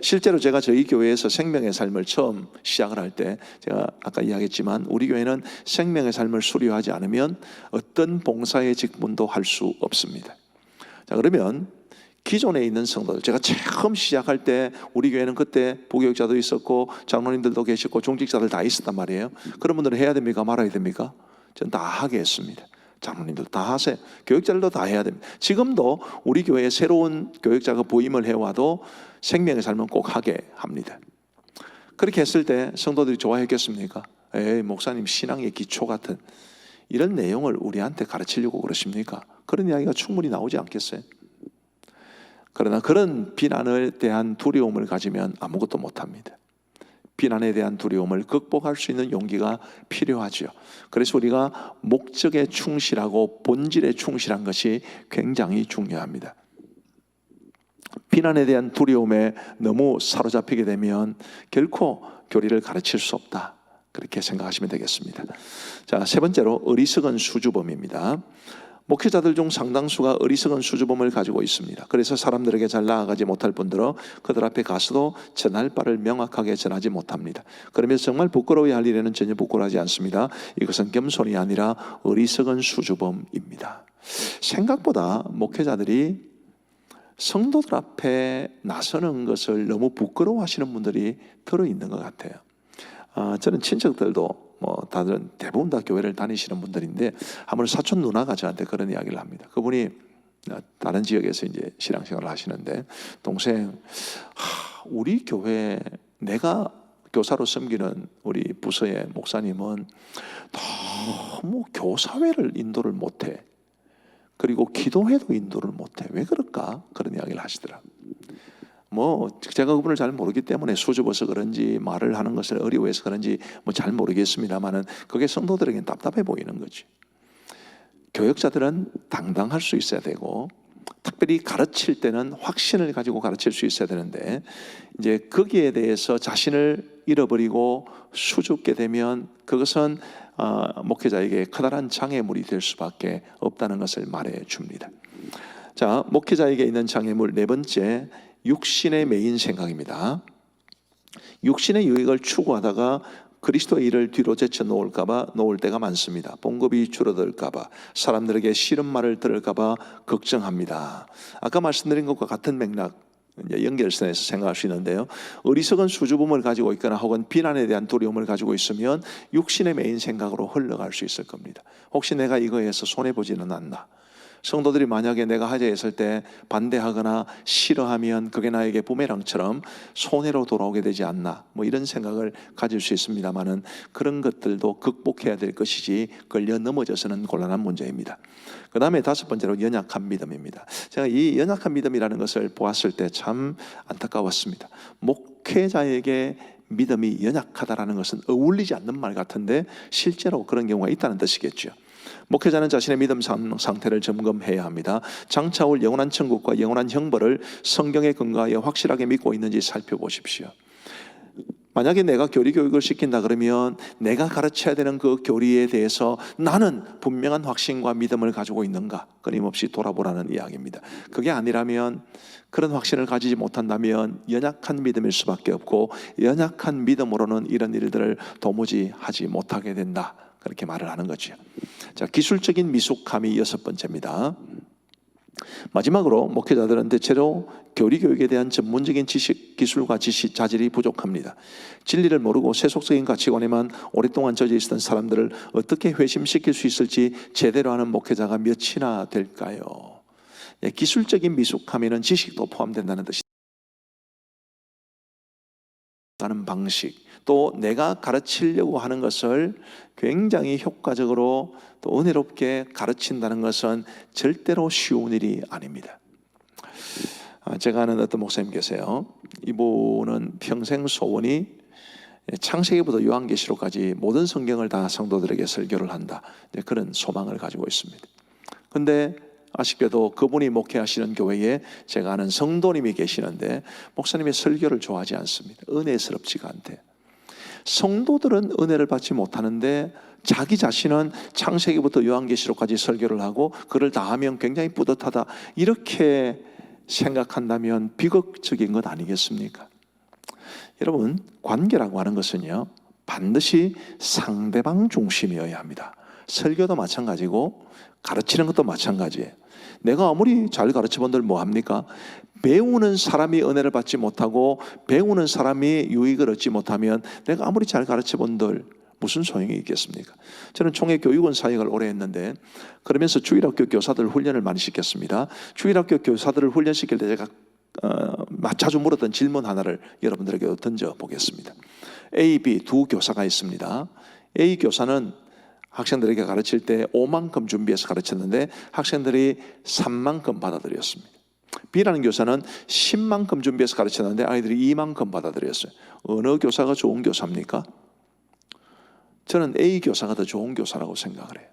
실제로 제가 저희 교회에서 생명의 삶을 처음 시작을 할 때, 제가 아까 이야기했지만 우리 교회는 생명의 삶을 수료하지 않으면 어떤 봉사의 직분도 할 수 없습니다. 자, 그러면 기존에 있는 성도들, 제가 처음 시작할 때 우리 교회는 그때 부교육자도 있었고 장로님들도 계셨고 중직자들 다 있었단 말이에요. 그런 분들은 해야 됩니까? 말아야 됩니까? 전 다 하게 했습니다. 장로님들 다 하세요. 교육자들도 다 해야 됩니다. 지금도 우리 교회에 새로운 교육자가 부임을 해와도 생명의 삶은 꼭 하게 합니다. 그렇게 했을 때 성도들이 좋아했겠습니까? 에이 목사님 신앙의 기초 같은 이런 내용을 우리한테 가르치려고 그러십니까? 그런 이야기가 충분히 나오지 않겠어요? 그러나 그런 비난에 대한 두려움을 가지면 아무것도 못합니다. 비난에 대한 두려움을 극복할 수 있는 용기가 필요하죠. 그래서 우리가 목적에 충실하고 본질에 충실한 것이 굉장히 중요합니다. 비난에 대한 두려움에 너무 사로잡히게 되면 결코 교리를 가르칠 수 없다, 그렇게 생각하시면 되겠습니다. 자, 세 번째로 어리석은 수줍음입니다. 목회자들 중 상당수가 어리석은 수줍음을 가지고 있습니다. 그래서 사람들에게 잘 나아가지 못할 뿐더러 그들 앞에 가서도 전할 바를 명확하게 전하지 못합니다. 그러면서 정말 부끄러워야 할 일에는 전혀 부끄러워하지 않습니다. 이것은 겸손이 아니라 어리석은 수줍음입니다. 생각보다 목회자들이 성도들 앞에 나서는 것을 너무 부끄러워하시는 분들이 들어있는 것 같아요. 저는 친척들도 다들 대부분 다 교회를 다니시는 분들인데, 한번 사촌 누나가 저한테 그런 이야기를 합니다. 그분이 다른 지역에서 이제 신앙생활을 하시는데, 동생, 우리 교회 내가 교사로 섬기는 우리 부서의 목사님은 너무 교사회를 인도를 못해. 그리고 기도회도 인도를 못해. 왜 그럴까? 그런 이야기를 하시더라고요. 제가 그분을 잘 모르기 때문에 수줍어서 그런지 말을 하는 것을 어려워해서 그런지 잘 모르겠습니다만은 그게 성도들에게는 답답해 보이는 거지. 교역자들은 당당할 수 있어야 되고, 특별히 가르칠 때는 확신을 가지고 가르칠 수 있어야 되는데, 이제 거기에 대해서 자신을 잃어버리고 수줍게 되면 그것은 목회자에게 커다란 장애물이 될 수밖에 없다는 것을 말해 줍니다. 자, 목회자에게 있는 장애물 네 번째, 육신의 매인 생각입니다. 육신의 유익을 추구하다가 그리스도의 일을 뒤로 제쳐 놓을 때가 많습니다. 봉급이 줄어들까봐, 사람들에게 싫은 말을 들을까봐 걱정합니다. 아까 말씀드린 것과 같은 맥락, 이제 연결선에서 생각할 수 있는데요. 어리석은 수줍음을 가지고 있거나 혹은 비난에 대한 두려움을 가지고 있으면 육신의 매인 생각으로 흘러갈 수 있을 겁니다. 혹시 내가 이거에서 손해보지는 않나? 성도들이 만약에 내가 하자 했을 때 반대하거나 싫어하면 그게 나에게 부메랑처럼 손해로 돌아오게 되지 않나, 이런 생각을 가질 수 있습니다만은 그런 것들도 극복해야 될 것이지 걸려 넘어져서는 곤란한 문제입니다. 그 다음에 다섯 번째로 연약한 믿음입니다. 제가 이 연약한 믿음이라는 것을 보았을 때 참 안타까웠습니다. 목회자에게 믿음이 연약하다라는 것은 어울리지 않는 말 같은데 실제로 그런 경우가 있다는 뜻이겠죠. 목회자는 자신의 믿음 상태를 점검해야 합니다. 장차 올 영원한 천국과 영원한 형벌을 성경에 근거하여 확실하게 믿고 있는지 살펴보십시오. 만약에 내가 교리 교육을 시킨다 그러면 내가 가르쳐야 되는 그 교리에 대해서 나는 분명한 확신과 믿음을 가지고 있는가 끊임없이 돌아보라는 이야기입니다. 그게 아니라면, 그런 확신을 가지지 못한다면 연약한 믿음일 수밖에 없고, 연약한 믿음으로는 이런 일들을 도무지 하지 못하게 된다, 그렇게 말을 하는 거죠. 자, 기술적인 미숙함이 6번째입니다. 마지막으로 목회자들은 대체로 교리 교육에 대한 전문적인 지식, 기술과 자질이 부족합니다. 진리를 모르고 세속적인 가치관에만 오랫동안 젖어 있었던 사람들을 어떻게 회심시킬 수 있을지 제대로 하는 목회자가 몇이나 될까요? 기술적인 미숙함에는 지식도 포함된다는 뜻이다. 하는 방식, 또 내가 가르치려고 하는 것을 굉장히 효과적으로 또 은혜롭게 가르친다는 것은 절대로 쉬운 일이 아닙니다. 제가 아는 어떤 목사님 계세요. 이분은 평생 소원이 창세기부터 요한계시록까지 모든 성경을 다 성도들에게 설교를 한다, 그런 소망을 가지고 있습니다. 그런데 아쉽게도 그분이 목회하시는 교회에 제가 아는 성도님이 계시는데 목사님의 설교를 좋아하지 않습니다. 은혜스럽지가 않대요. 성도들은 은혜를 받지 못하는데 자기 자신은 창세기부터 요한계시록까지 설교를 하고 그를 다 하면 굉장히 뿌듯하다, 이렇게 생각한다면 비극적인 것 아니겠습니까? 여러분, 관계라고 하는 것은요, 반드시 상대방 중심이어야 합니다. 설교도 마찬가지고 가르치는 것도 마찬가지예요. 내가 아무리 잘 가르쳐본들 뭐합니까? 배우는 사람이 은혜를 받지 못하고 배우는 사람이 유익을 얻지 못하면 내가 아무리 잘 가르쳐본들 무슨 소용이 있겠습니까? 저는 총회 교육원 사역을 오래 했는데 그러면서 주일학교 교사들 훈련을 많이 시켰습니다. 주일학교 교사들을 훈련시킬 때 제가 자주 물었던 질문 하나를 여러분들에게 던져보겠습니다. A, B 두 교사가 있습니다. A 교사는 학생들에게 가르칠 때 5만큼 준비해서 가르쳤는데 학생들이 3만큼 받아들였습니다. B라는 교사는 10만큼 준비해서 가르쳤는데 아이들이 2만큼 받아들였어요. 어느 교사가 좋은 교사입니까? 저는 A 교사가 더 좋은 교사라고 생각을 해요.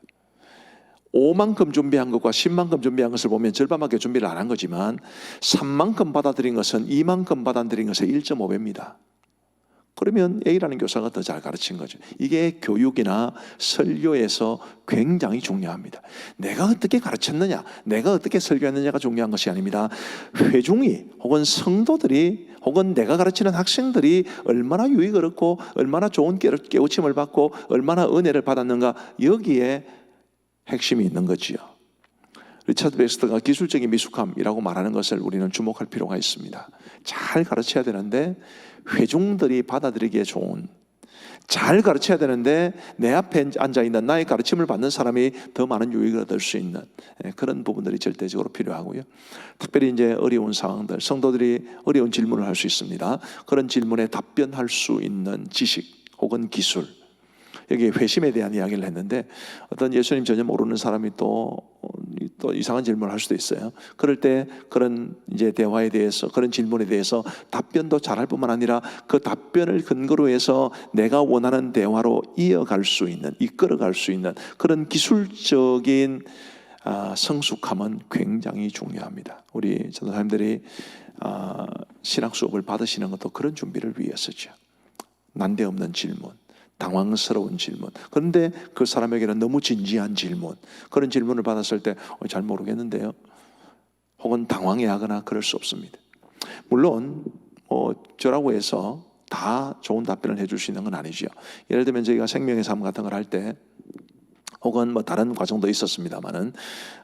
5만큼 준비한 것과 10만큼 준비한 것을 보면 절반밖에 준비를 안 한 거지만 3만큼 받아들인 것은 2만큼 받아들인 것의 1.5배입니다. 그러면 A라는 교사가 더 잘 가르친 거죠. 이게 교육이나 설교에서 굉장히 중요합니다. 내가 어떻게 가르쳤느냐, 내가 어떻게 설교했느냐가 중요한 것이 아닙니다. 회중이 혹은 성도들이 혹은 내가 가르치는 학생들이 얼마나 유익을 얻고 얼마나 좋은 깨우침을 받고 얼마나 은혜를 받았는가, 여기에 핵심이 있는 거지요. 리차드 백스터가 기술적인 미숙함이라고 말하는 것을 우리는 주목할 필요가 있습니다. 잘 가르쳐야 되는데 회중들이 받아들이기에 좋은, 잘 가르쳐야 되는데 내 앞에 앉아있는 나의 가르침을 받는 사람이 더 많은 유익을 얻을 수 있는 그런 부분들이 절대적으로 필요하고요. 특별히 이제 어려운 상황들, 성도들이 어려운 질문을 할 수 있습니다. 그런 질문에 답변할 수 있는 지식 혹은 기술, 여기 회심에 대한 이야기를 했는데 어떤 예수님 전혀 모르는 사람이 또 이상한 질문을 할 수도 있어요. 그럴 때 그런 이제 대화에 대해서, 그런 질문에 대해서 답변도 잘할 뿐만 아니라 그 답변을 근거로 해서 내가 원하는 대화로 이어갈 수 있는, 이끌어갈 수 있는 그런 기술적인 성숙함은 굉장히 중요합니다. 우리 전도사님들이 신학 수업을 받으시는 것도 그런 준비를 위해서죠. 난데없는 질문, 당황스러운 질문, 그런데 그 사람에게는 너무 진지한 질문, 그런 질문을 받았을 때 잘 모르겠는데요, 혹은 당황해하거나 그럴 수 없습니다. 물론 저라고 해서 다 좋은 답변을 해줄 수 있는 건 아니죠. 예를 들면 저희가 생명의 삶 같은 걸 할 때, 혹은 뭐 다른 과정도 있었습니다만은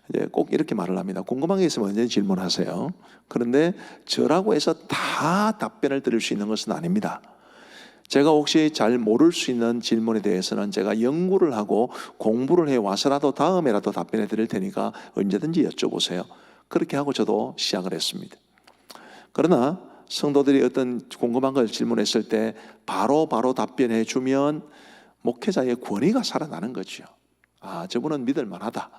이제 꼭 이렇게 말을 합니다. 궁금한 게 있으면 언제든지 질문하세요. 그런데 저라고 해서 다 답변을 드릴 수 있는 것은 아닙니다. 제가 혹시 잘 모를 수 있는 질문에 대해서는 제가 연구를 하고 공부를 해와서라도 다음에라도 답변해 드릴 테니까 언제든지 여쭤보세요. 그렇게 하고 저도 시작을 했습니다. 그러나 성도들이 어떤 궁금한 걸 질문했을 때 바로 답변해 주면 목회자의 권위가 살아나는 거죠. 저분은 믿을 만하다.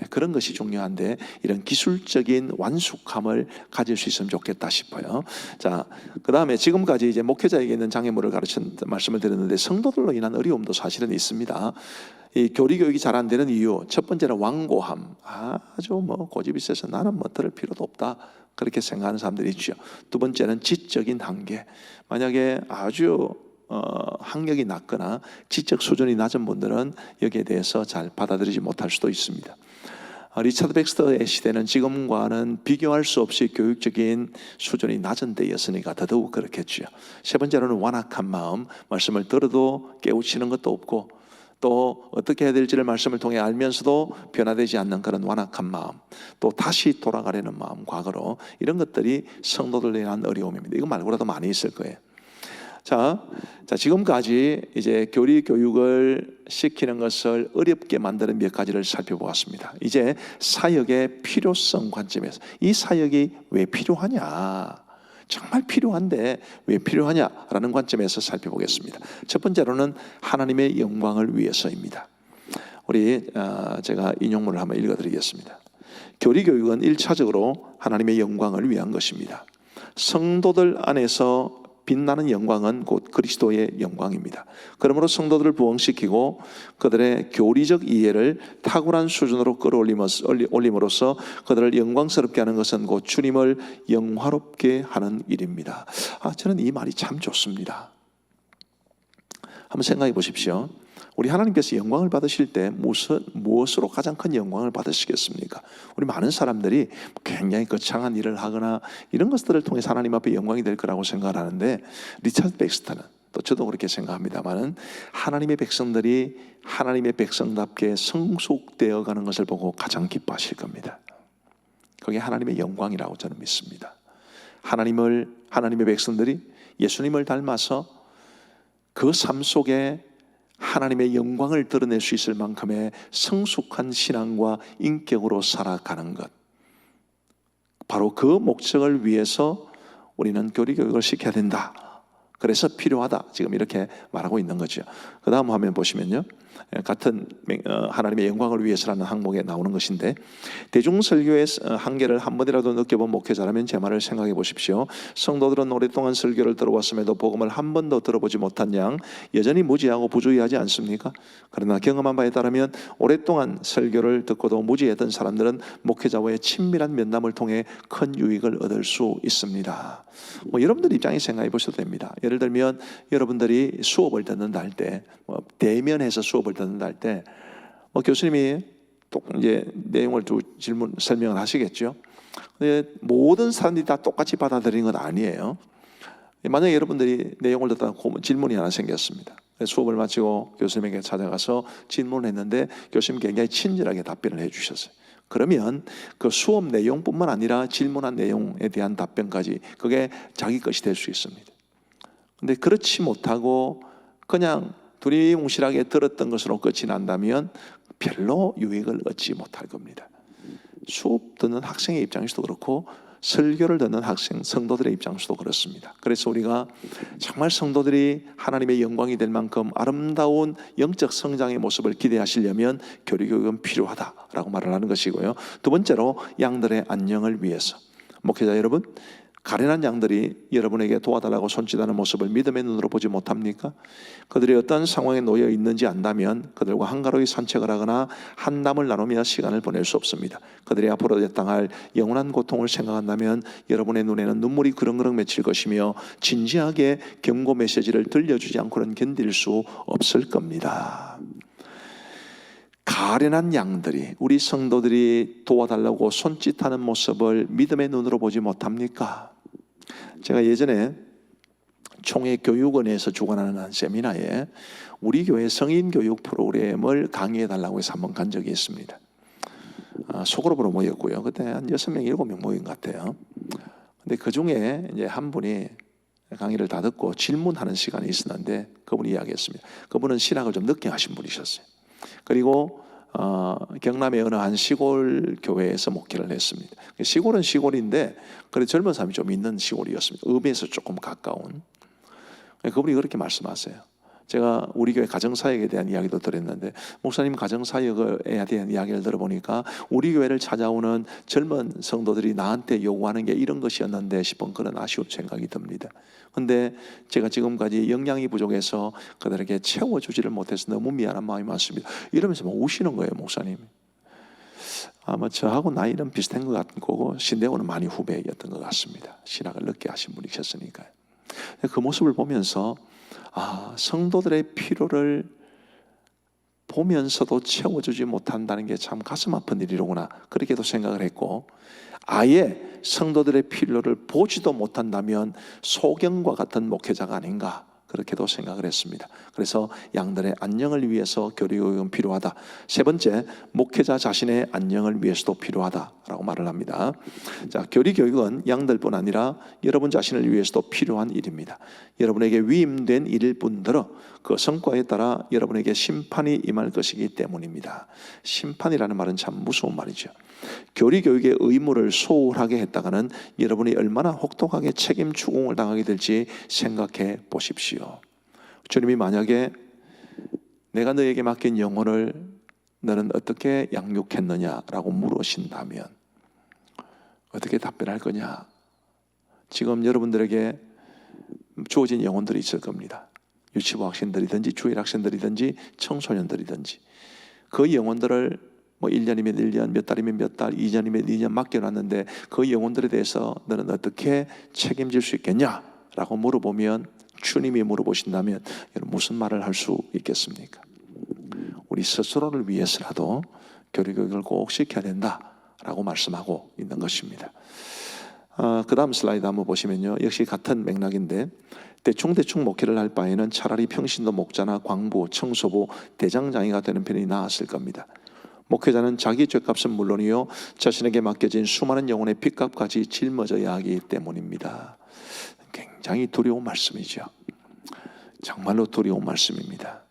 그런 것이 중요한데 이런 기술적인 완숙함을 가질 수 있으면 좋겠다 싶어요. 자, 그 다음에 지금까지 이제 목회자에게 있는 장애물을 가르친 말씀을 드렸는데 성도들로 인한 어려움도 사실은 있습니다. 이 교리 교육이 잘 안 되는 이유, 첫 번째는 완고함. 아주 뭐 고집이 세서 나는 뭐 들을 필요도 없다, 그렇게 생각하는 사람들이 있죠. 두 번째는 지적인 한계. 만약에 아주 학력이 낮거나 지적 수준이 낮은 분들은 여기에 대해서 잘 받아들이지 못할 수도 있습니다. 리차드 백스터의 시대는 지금과는 비교할 수 없이 교육적인 수준이 낮은 때였으니까 더더욱 그렇겠죠. 세 번째로는 완악한 마음, 말씀을 들어도 깨우치는 것도 없고 또 어떻게 해야 될지를 말씀을 통해 알면서도 변화되지 않는 그런 완악한 마음, 또 다시 돌아가려는 마음, 과거로, 이런 것들이 성도들에 대한 어려움입니다. 이거 말고라도 많이 있을 거예요. 자, 지금까지 이제 교리 교육을 시키는 것을 어렵게 만드는 몇 가지를 살펴보았습니다. 이제 사역의 필요성 관점에서 이 사역이 왜 필요하냐, 정말 필요한데 왜 필요하냐라는 관점에서 살펴보겠습니다. 첫 번째로는 하나님의 영광을 위해서입니다. 우리 제가 인용문을 한번 읽어드리겠습니다. 교리 교육은 1차적으로 하나님의 영광을 위한 것입니다. 성도들 안에서 빛나는 영광은 곧 그리스도의 영광입니다. 그러므로 성도들을 부흥시키고 그들의 교리적 이해를 탁월한 수준으로 끌어올림으로써 그들을 영광스럽게 하는 것은 곧 주님을 영화롭게 하는 일입니다. 저는 이 말이 참 좋습니다. 한번 생각해 보십시오. 우리 하나님께서 영광을 받으실 때 무엇으로 가장 큰 영광을 받으시겠습니까? 우리 많은 사람들이 굉장히 거창한 일을 하거나 이런 것들을 통해서 하나님 앞에 영광이 될 거라고 생각을 하는데, 리차드 백스터는, 또 저도 그렇게 생각합니다만, 하나님의 백성들이 하나님의 백성답게 성숙되어 가는 것을 보고 가장 기뻐하실 겁니다. 그게 하나님의 영광이라고 저는 믿습니다. 하나님의 백성들이 예수님을 닮아서 그 삶 속에 하나님의 영광을 드러낼 수 있을 만큼의 성숙한 신앙과 인격으로 살아가는 것, 바로 그 목적을 위해서 우리는 교리 교육을 시켜야 된다. 그래서 필요하다. 지금 이렇게 말하고 있는 거죠. 그 다음 화면 보시면요, 같은 하나님의 영광을 위해서라는 항목에 나오는 것인데, 대중설교의 한계를 한 번이라도 느껴본 목회자라면 제 말을 생각해 보십시오. 성도들은 오랫동안 설교를 들어왔음에도 복음을 한 번도 들어보지 못한 양 여전히 무지하고 부주의하지 않습니까? 그러나 경험한 바에 따르면 오랫동안 설교를 듣고도 무지했던 사람들은 목회자와의 친밀한 면담을 통해 큰 유익을 얻을 수 있습니다. 여러분들 입장에 생각해 보셔도 됩니다. 예를 들면 여러분들이 수업을 듣는다 할 때, 대면해서 수업을 듣는다 할 때, 교수님이 또 이제 내용을 설명을 하시겠죠. 근데 모든 사람들이 다 똑같이 받아들이는 건 아니에요. 만약에 여러분들이 내용을 듣다가 질문이 하나 생겼습니다. 수업을 마치고 교수님에게 찾아가서 질문했는데 교수님이 굉장히 친절하게 답변을 해주셨어요. 그러면 그 수업 내용뿐만 아니라 질문한 내용에 대한 답변까지 그게 자기 것이 될 수 있습니다. 근데 그렇지 못하고 그냥 두리뭉실하게 들었던 것으로 끝이 난다면 별로 유익을 얻지 못할 겁니다. 수업 듣는 학생의 입장에서도 그렇고 설교를 듣는 성도들의 입장에서도 그렇습니다. 그래서 우리가 정말 성도들이 하나님의 영광이 될 만큼 아름다운 영적 성장의 모습을 기대하시려면 교리 교육은 필요하다라고 말을 하는 것이고요. 두 번째로 양들의 안녕을 위해서. 목회자 여러분, 가련한 양들이 여러분에게 도와달라고 손짓하는 모습을 믿음의 눈으로 보지 못합니까? 그들이 어떤 상황에 놓여 있는지 안다면 그들과 한가로이 산책을 하거나 한담을 나누며 시간을 보낼 수 없습니다. 그들이 앞으로 당할 영원한 고통을 생각한다면 여러분의 눈에는 눈물이 그렁그렁 맺힐 것이며 진지하게 경고 메시지를 들려주지 않고는 견딜 수 없을 겁니다. 가련한 양들이, 우리 성도들이 도와달라고 손짓하는 모습을 믿음의 눈으로 보지 못합니까? 제가 예전에 총회교육원에서 주관하는 한 세미나에 우리 교회 성인교육 프로그램을 강의해달라고 해서 한번 간 적이 있습니다. 소그룹으로 모였고요. 그때 한 6명, 7명 모인 것 같아요. 근데 그 중에 이제 한 분이 강의를 다 듣고 질문하는 시간이 있었는데 그분이 이야기했습니다. 그분은 신학을 좀 늦게 하신 분이셨어요. 그리고 경남의 어느 한 시골 교회에서 목회를 했습니다. 시골은 시골인데 그래도 젊은 사람이 좀 있는 시골이었습니다. 읍에서 조금 가까운. 그분이 그렇게 말씀하세요. 제가 우리 교회 가정사역에 대한 이야기도 드렸는데, 목사님 가정사역에 대한 이야기를 들어보니까 우리 교회를 찾아오는 젊은 성도들이 나한테 요구하는 게 이런 것이었는데 싶은 그런 아쉬운 생각이 듭니다. 근데 제가 지금까지 영양이 부족해서 그들에게 채워주지를 못해서 너무 미안한 마음이 많습니다. 이러면서 막 우시는 거예요, 목사님. 아마 저하고 나이는 비슷한 것 같은 거고, 신대호는 많이 후배였던 것 같습니다. 신학을 늦게 하신 분이셨으니까요. 그 모습을 보면서 성도들의 필요를 보면서도 채워주지 못한다는 게 참 가슴 아픈 일이로구나, 그렇게도 생각을 했고, 아예 성도들의 필요를 보지도 못한다면 소경과 같은 목회자가 아닌가, 그렇게도 생각을 했습니다. 그래서 양들의 안녕을 위해서 교리교육은 필요하다. 세 번째, 목회자 자신의 안녕을 위해서도 필요하다라고 말을 합니다. 자, 교리교육은 양들뿐 아니라 여러분 자신을 위해서도 필요한 일입니다. 여러분에게 위임된 일일 뿐더러 그 성과에 따라 여러분에게 심판이 임할 것이기 때문입니다. 심판이라는 말은 참 무서운 말이죠. 교리교육의 의무를 소홀하게 했다가는 여러분이 얼마나 혹독하게 책임 추궁을 당하게 될지 생각해 보십시오. 주님이 만약에 내가 너에게 맡긴 영혼을 너는 어떻게 양육했느냐라고 물으신다면 어떻게 답변할 거냐? 지금 여러분들에게 주어진 영혼들이 있을 겁니다. 유치부 학생들이든지 주일 학생들이든지 청소년들이든지 그 영혼들을 1년이면 1년, 몇 달이면 몇 달, 2년이면 2년 맡겨놨는데 그 영혼들에 대해서 너는 어떻게 책임질 수 있겠냐? 라고 물어보면, 주님이 물어보신다면 여러분 무슨 말을 할 수 있겠습니까? 우리 스스로를 위해서라도 교리교육을 꼭 시켜야 된다라고 말씀하고 있는 것입니다. 그 다음 슬라이드 한번 보시면요, 역시 같은 맥락인데, 대충 목회를 할 바에는 차라리 평신도 목자나 광부, 청소부, 대장장이가 되는 편이 나았을 겁니다. 목회자는 자기 죗값은 물론이요 자신에게 맡겨진 수많은 영혼의 핏값까지 짊어져야 하기 때문입니다. 굉장히 두려운 말씀이죠. 정말로 두려운 말씀입니다.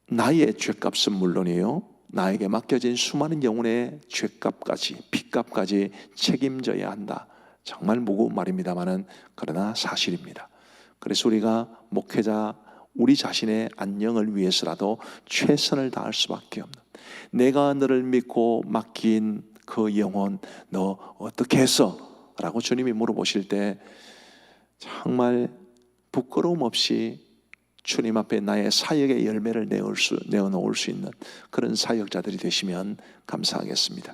나의 죗값은 물론이요 나에게 맡겨진 수많은 영혼의 죗값까지, 핏값까지 책임져야 한다. 정말 무거운 말입니다만은 그러나 사실입니다. 그래서 우리가 목회자, 우리 자신의 안녕을 위해서라도 최선을 다할 수밖에 없는, 내가 너를 믿고 맡긴 그 영혼 너 어떻게 했어? 라고 주님이 물어보실 때 정말 부끄러움 없이 주님 앞에 나의 사역의 열매를 내어놓을 수 있는 그런 사역자들이 되시면 감사하겠습니다.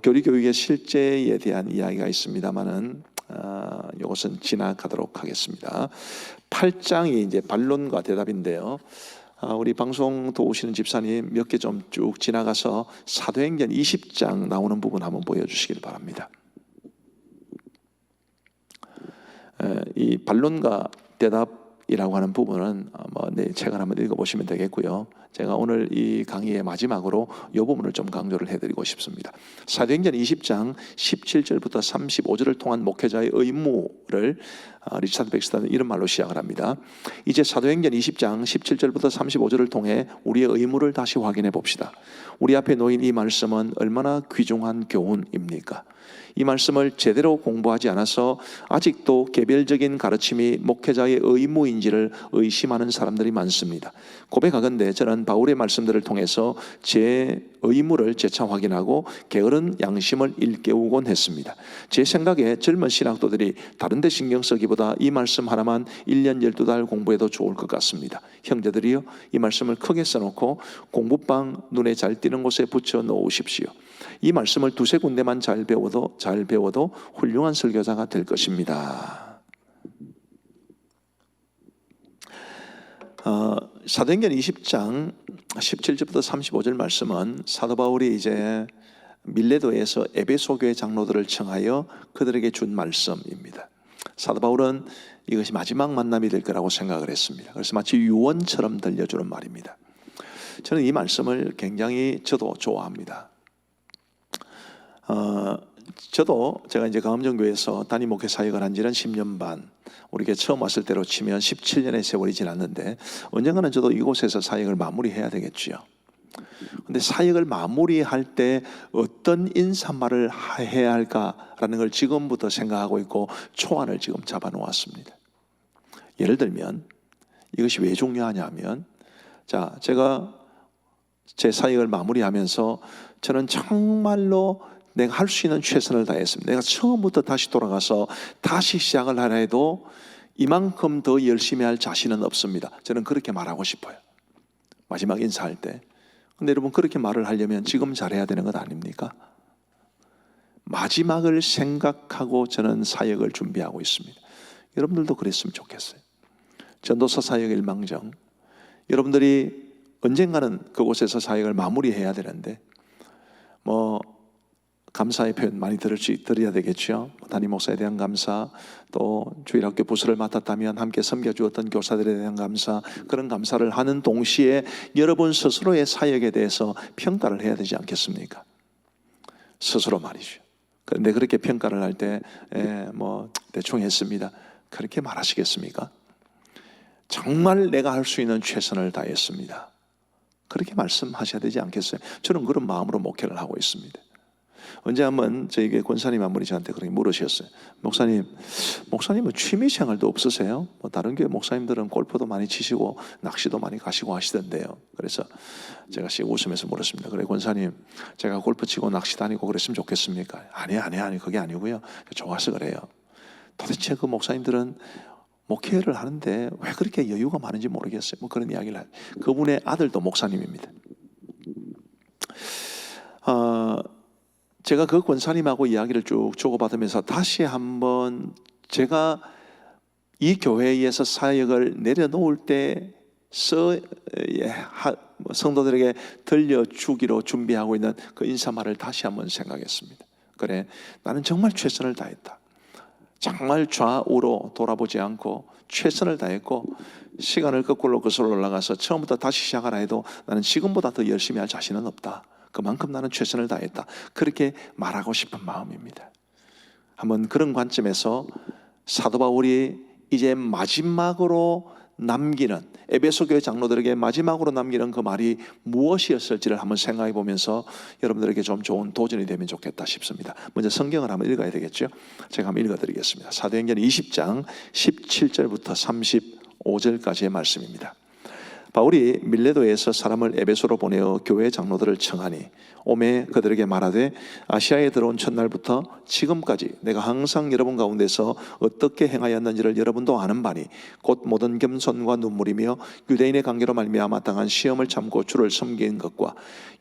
교리교육의 실제에 대한 이야기가 있습니다만은 이것은 지나가도록 하겠습니다. 8장이 이제 반론과 대답인데요. 우리 방송 도우시는 집사님 몇 개 좀 쭉 지나가서 사도행전 20장 나오는 부분 한번 보여주시길 바랍니다. 이 반론과 대답이라고 하는 부분은 내 책을 한번 읽어보시면 되겠고요. 제가 오늘 이 강의의 마지막으로 이 부분을 좀 강조를 해드리고 싶습니다. 사도행전 20장 17절부터 35절을 통한 목회자의 의무를 리차드 백스터는 이런 말로 시작을 합니다. 이제 사도행전 20장 17절부터 35절을 통해 우리의 의무를 다시 확인해 봅시다. 우리 앞에 놓인 이 말씀은 얼마나 귀중한 교훈입니까? 이 말씀을 제대로 공부하지 않아서 아직도 개별적인 가르침이 목회자의 의무인지를 의심하는 사람들이 많습니다. 고백하건대 저는 바울의 말씀들을 통해서 제 의무를 재차 확인하고 게으른 양심을 일깨우곤 했습니다. 제 생각에 젊은 신학도들이 다른 데 신경 쓰기보다 이 말씀 하나만 1년 12달 공부해도 좋을 것 같습니다. 형제들이요, 이 말씀을 크게 써놓고 공부방 눈에 잘 띄는 곳에 붙여 놓으십시오. 이 말씀을 두세 군데만 잘 배워도 훌륭한 설교자가 될 것입니다. 사도행전 20장 17절부터 35절 말씀은 사도 바울이 이제 밀레도에서 에베소 교회 장로들을 청하여 그들에게 준 말씀입니다. 사도 바울은 이것이 마지막 만남이 될 거라고 생각을 했습니다. 그래서 마치 유언처럼 들려주는 말입니다. 저는 이 말씀을 굉장히 저도 좋아합니다. 저도 제가 이제 강암정교회에서 담임 목회 사역을 한 지는 10년 반, 우리가 처음 왔을 때로 치면 17년의 세월이 지났는데 언젠가는 저도 이곳에서 사역을 마무리해야 되겠죠. 근데 사역을 마무리할 때 어떤 인사말을 해야 할까라는 걸 지금부터 생각하고 있고 초안을 지금 잡아 놓았습니다. 예를 들면 이것이 왜 중요하냐면, 자, 제가 제 사역을 마무리하면서 저는 정말로 내가 할 수 있는 최선을 다했습니다. 내가 처음부터 다시 돌아가서 다시 시작을 하려 해도 이만큼 더 열심히 할 자신은 없습니다. 저는 그렇게 말하고 싶어요, 마지막 인사할 때. 근데 여러분, 그렇게 말을 하려면 지금 잘해야 되는 것 아닙니까? 마지막을 생각하고 저는 사역을 준비하고 있습니다. 여러분들도 그랬으면 좋겠어요. 전도서 사역 일망정, 여러분들이 언젠가는 그곳에서 사역을 마무리해야 되는데, 감사의 표현 많이 드려야 되겠죠. 담임 목사에 대한 감사, 또 주일학교 부서를 맡았다면 함께 섬겨주었던 교사들에 대한 감사, 그런 감사를 하는 동시에 여러분 스스로의 사역에 대해서 평가를 해야 되지 않겠습니까? 스스로 말이죠. 그런데 그렇게 평가를 할 때 대충 했습니다, 그렇게 말하시겠습니까? 정말 내가 할 수 있는 최선을 다했습니다, 그렇게 말씀하셔야 되지 않겠어요? 저는 그런 마음으로 목회를 하고 있습니다. 언제 한번 저희 교회 권사님 한 분이 저한테 그렇게 물으셨어요. 목사님은 취미 생활도 없으세요? 다른 교회 목사님들은 골프도 많이 치시고 낚시도 많이 가시고 하시던데요. 그래서 제가 웃으면서 물었습니다. 그래, 권사님, 제가 골프 치고 낚시 다니고 그랬으면 좋겠습니까? 아니, 그게 아니고요, 좋아서 그래요. 도대체 그 목사님들은 목회를 하는데 왜 그렇게 여유가 많은지 모르겠어요. 그런 이야기를 해요. 그분의 아들도 목사님입니다. 제가 그 권사님하고 이야기를 쭉 주고받으면서 다시 한번 제가 이 교회에서 사역을 내려놓을 때 성도들에게 들려주기로 준비하고 있는 그 인사말을 다시 한번 생각했습니다. 그래, 나는 정말 최선을 다했다. 정말 좌우로 돌아보지 않고 최선을 다했고, 시간을 거꾸로 올라가서 처음부터 다시 시작하라 해도 나는 지금보다 더 열심히 할 자신은 없다. 그만큼 나는 최선을 다했다. 그렇게 말하고 싶은 마음입니다. 한번 그런 관점에서 사도 바울이 이제 마지막으로 남기는, 에베소 교회 장로들에게 마지막으로 남기는 그 말이 무엇이었을지를 한번 생각해 보면서 여러분들에게 좀 좋은 도전이 되면 좋겠다 싶습니다. 먼저 성경을 한번 읽어야 되겠죠. 제가 한번 읽어드리겠습니다. 사도행전 20장 17절부터 35절까지의 말씀입니다. 바울이 밀레도에서 사람을 에베소로 보내어 교회 장로들을 청하니 오매 그들에게 말하되, 아시아에 들어온 첫날부터 지금까지 내가 항상 여러분 가운데서 어떻게 행하였는지를 여러분도 아는 바니, 곧 모든 겸손과 눈물이며 유대인의 관계로 말미암아 마땅한 시험을 참고 주를 섬긴 것과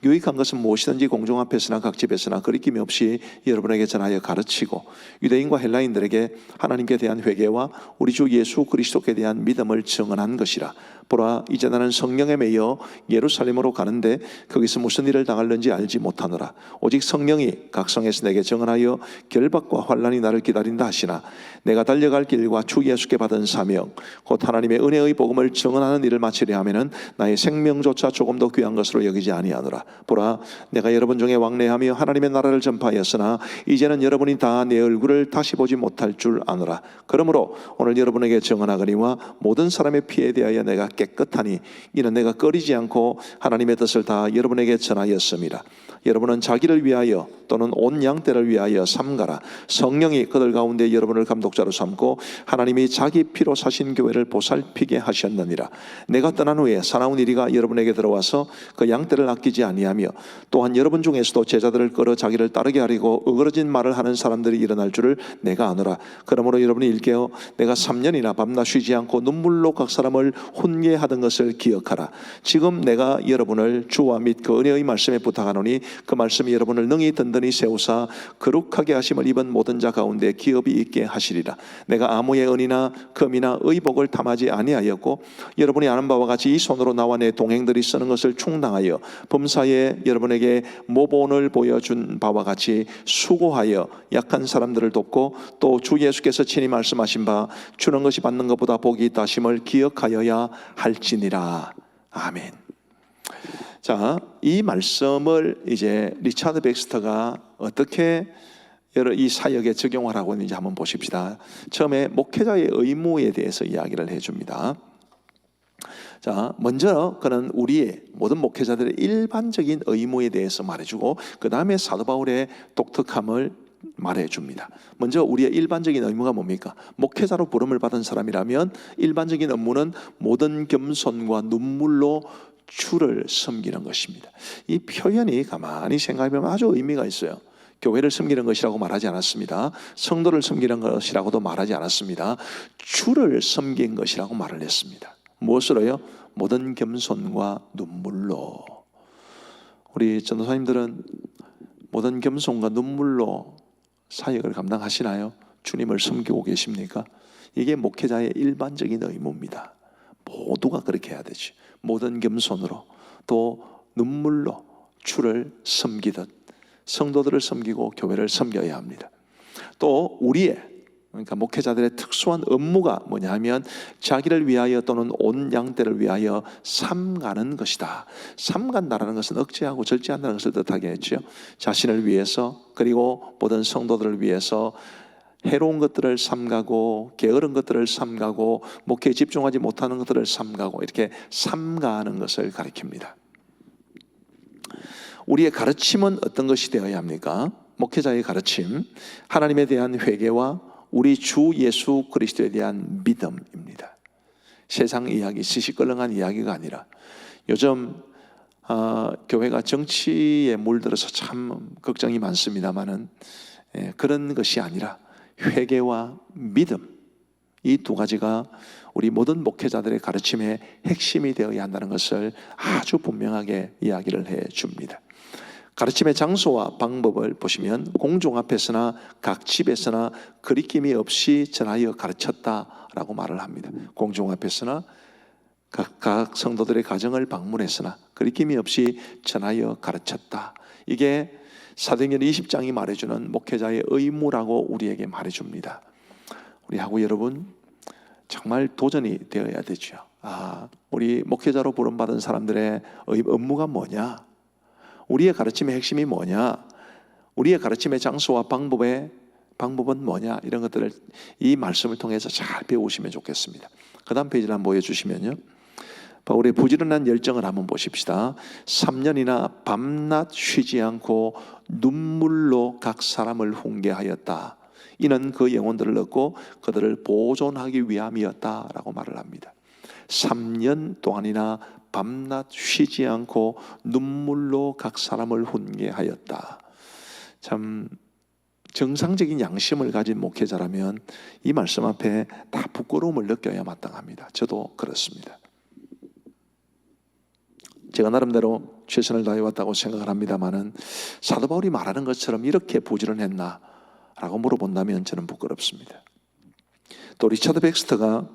유익한 것은 무엇이든지 공중 앞에서나 각 집에서나 거리낌 없이 여러분에게 전하여 가르치고, 유대인과 헬라인들에게 하나님께 대한 회개와 우리 주 예수 그리스도께 대한 믿음을 증언한 것이라. 보라, 이제 나는 성령에 매여 예루살렘으로 가는데 거기서 무슨 일을 당할는지 알지 못하노라. 오직 성령이 각성에서 내게 증언하여 결박과 환난이 나를 기다린다 하시나, 내가 달려갈 길과 주 예수께 받은 사명 곧 하나님의 은혜의 복음을 증언하는 일을 마치려 하면은 나의 생명조차 조금도 귀한 것으로 여기지 아니하노라. 보라, 내가 여러분 중에 왕래하며 하나님의 나라를 전파하였으나 이제는 여러분이 다 내 얼굴을 다시 보지 못할 줄 아노라. 그러므로 오늘 여러분에게 증언하거니와 모든 사람의 피에 대하여 내가 깨끗하니 이는 내가 꺼리지 않고 하나님의 뜻을 다 여러분에게 전하였습니다. 여러분은 자기를 위하여 또는 온 양떼를 위하여 삼가라. 성령이 그들 가운데 여러분을 감독자로 삼고 하나님이 자기 피로 사신 교회를 보살피게 하셨느니라. 내가 떠난 후에 사나운 이리가 여러분에게 들어와서 그 양떼를 아끼지 아니하며, 또한 여러분 중에서도 제자들을 끌어 자기를 따르게 하려고 어그러진 말을 하는 사람들이 일어날 줄을 내가 아노라. 그러므로 여러분이 일깨어 내가 3년이나 밤낮 쉬지 않고 눈물로 각 사람을 훈계하던 것을 기억하라. 지금 내가 여러분을 주와 및 그 은혜의 말씀에 부탁하노니 그 말씀이 여러분을 능히 든든히 세우사 거룩하게 하심을 입은 모든 자 가운데 기업이 있게 하시리라. 내가 아무의 은이나 금이나 의복을 탐하지 아니하였고, 여러분이 아는 바와 같이 이 손으로 나와 내 동행들이 쓰는 것을 충당하여 범사에 여러분에게 모본을 보여준 바와 같이 수고하여 약한 사람들을 돕고, 또 주 예수께서 친히 말씀하신 바 주는 것이 받는 것보다 복이 있다 하심을 기억하여야 할지니라. 아멘. 자, 이 말씀을 이제 리차드 백스터가 어떻게 이 사역에 적용을 하고 있는지 한번 보십시다. 처음에 목회자의 의무에 대해서 이야기를 해줍니다. 자, 먼저 그는 우리의 모든 목회자들의 일반적인 의무에 대해서 말해주고, 그 다음에 사도 바울의 독특함을 말해줍니다. 먼저 우리의 일반적인 의무가 뭡니까? 목회자로 부름을 받은 사람이라면 일반적인 업무는 모든 겸손과 눈물로 주를 섬기는 것입니다. 이 표현이 가만히 생각해보면 아주 의미가 있어요. 교회를 섬기는 것이라고 말하지 않았습니다. 성도를 섬기는 것이라고도 말하지 않았습니다. 주를 섬긴 것이라고 말을 했습니다. 무엇으로요? 모든 겸손과 눈물로. 우리 전도사님들은 모든 겸손과 눈물로 사역을 감당하시나요? 주님을 섬기고 계십니까? 이게 목회자의 일반적인 의무입니다. 모두가 그렇게 해야 되지. 모든 겸손으로 또 눈물로 주를 섬기듯 성도들을 섬기고 교회를 섬겨야 합니다. 또 우리의, 그러니까 목회자들의 특수한 업무가 뭐냐 하면 자기를 위하여 또는 온 양떼를 위하여 삼가는 것이다. 삼간다라는 것은 억제하고 절제한다는 것을 뜻하게 했죠. 자신을 위해서 그리고 모든 성도들을 위해서 해로운 것들을 삼가고 게으른 것들을 삼가고 목회에 집중하지 못하는 것들을 삼가고 이렇게 삼가는 것을 가리킵니다. 우리의 가르침은 어떤 것이 되어야 합니까? 목회자의 가르침, 하나님에 대한 회개와 우리 주 예수 그리스도에 대한 믿음입니다. 세상 이야기, 시시껄렁한 이야기가 아니라 요즘 교회가 정치에 물들어서 참 걱정이 많습니다만은 그런 것이 아니라 회개와 믿음, 이 두 가지가 우리 모든 목회자들의 가르침의 핵심이 되어야 한다는 것을 아주 분명하게 이야기를 해 줍니다. 가르침의 장소와 방법을 보시면 공중 앞에서나 각 집에서나 거리낌이 없이 전하여 가르쳤다라고 말을 합니다. 공중 앞에서나 각 성도들의 가정을 방문했으나 거리낌이 없이 전하여 가르쳤다. 이게 사도행전 20장이 말해주는 목회자의 의무라고 우리에게 말해줍니다. 우리하고 여러분 정말 도전이 되어야 되죠. 우리 목회자로 부름받은 사람들의 업무가 뭐냐? 우리의 가르침의 핵심이 뭐냐? 우리의 가르침의 장소와 방법은 뭐냐? 이런 것들을 이 말씀을 통해서 잘 배우시면 좋겠습니다. 그 다음 페이지를 한번 보여주시면요. 바울의 부지런한 열정을 한번 보십시다. 3년이나 밤낮 쉬지 않고 눈물로 각 사람을 훈계하였다. 이는 그 영혼들을 얻고 그들을 보존하기 위함이었다라고 말을 합니다. 3년 동안이나 밤낮 쉬지 않고 눈물로 각 사람을 훈계하였다. 참 정상적인 양심을 가진 목회자라면 이 말씀 앞에 다 부끄러움을 느껴야 마땅합니다. 저도 그렇습니다. 제가 나름대로 최선을 다해왔다고 생각을 합니다만은 사도 바울이 말하는 것처럼 이렇게 부지런했나? 라고 물어본다면 저는 부끄럽습니다. 또 리차드 백스터가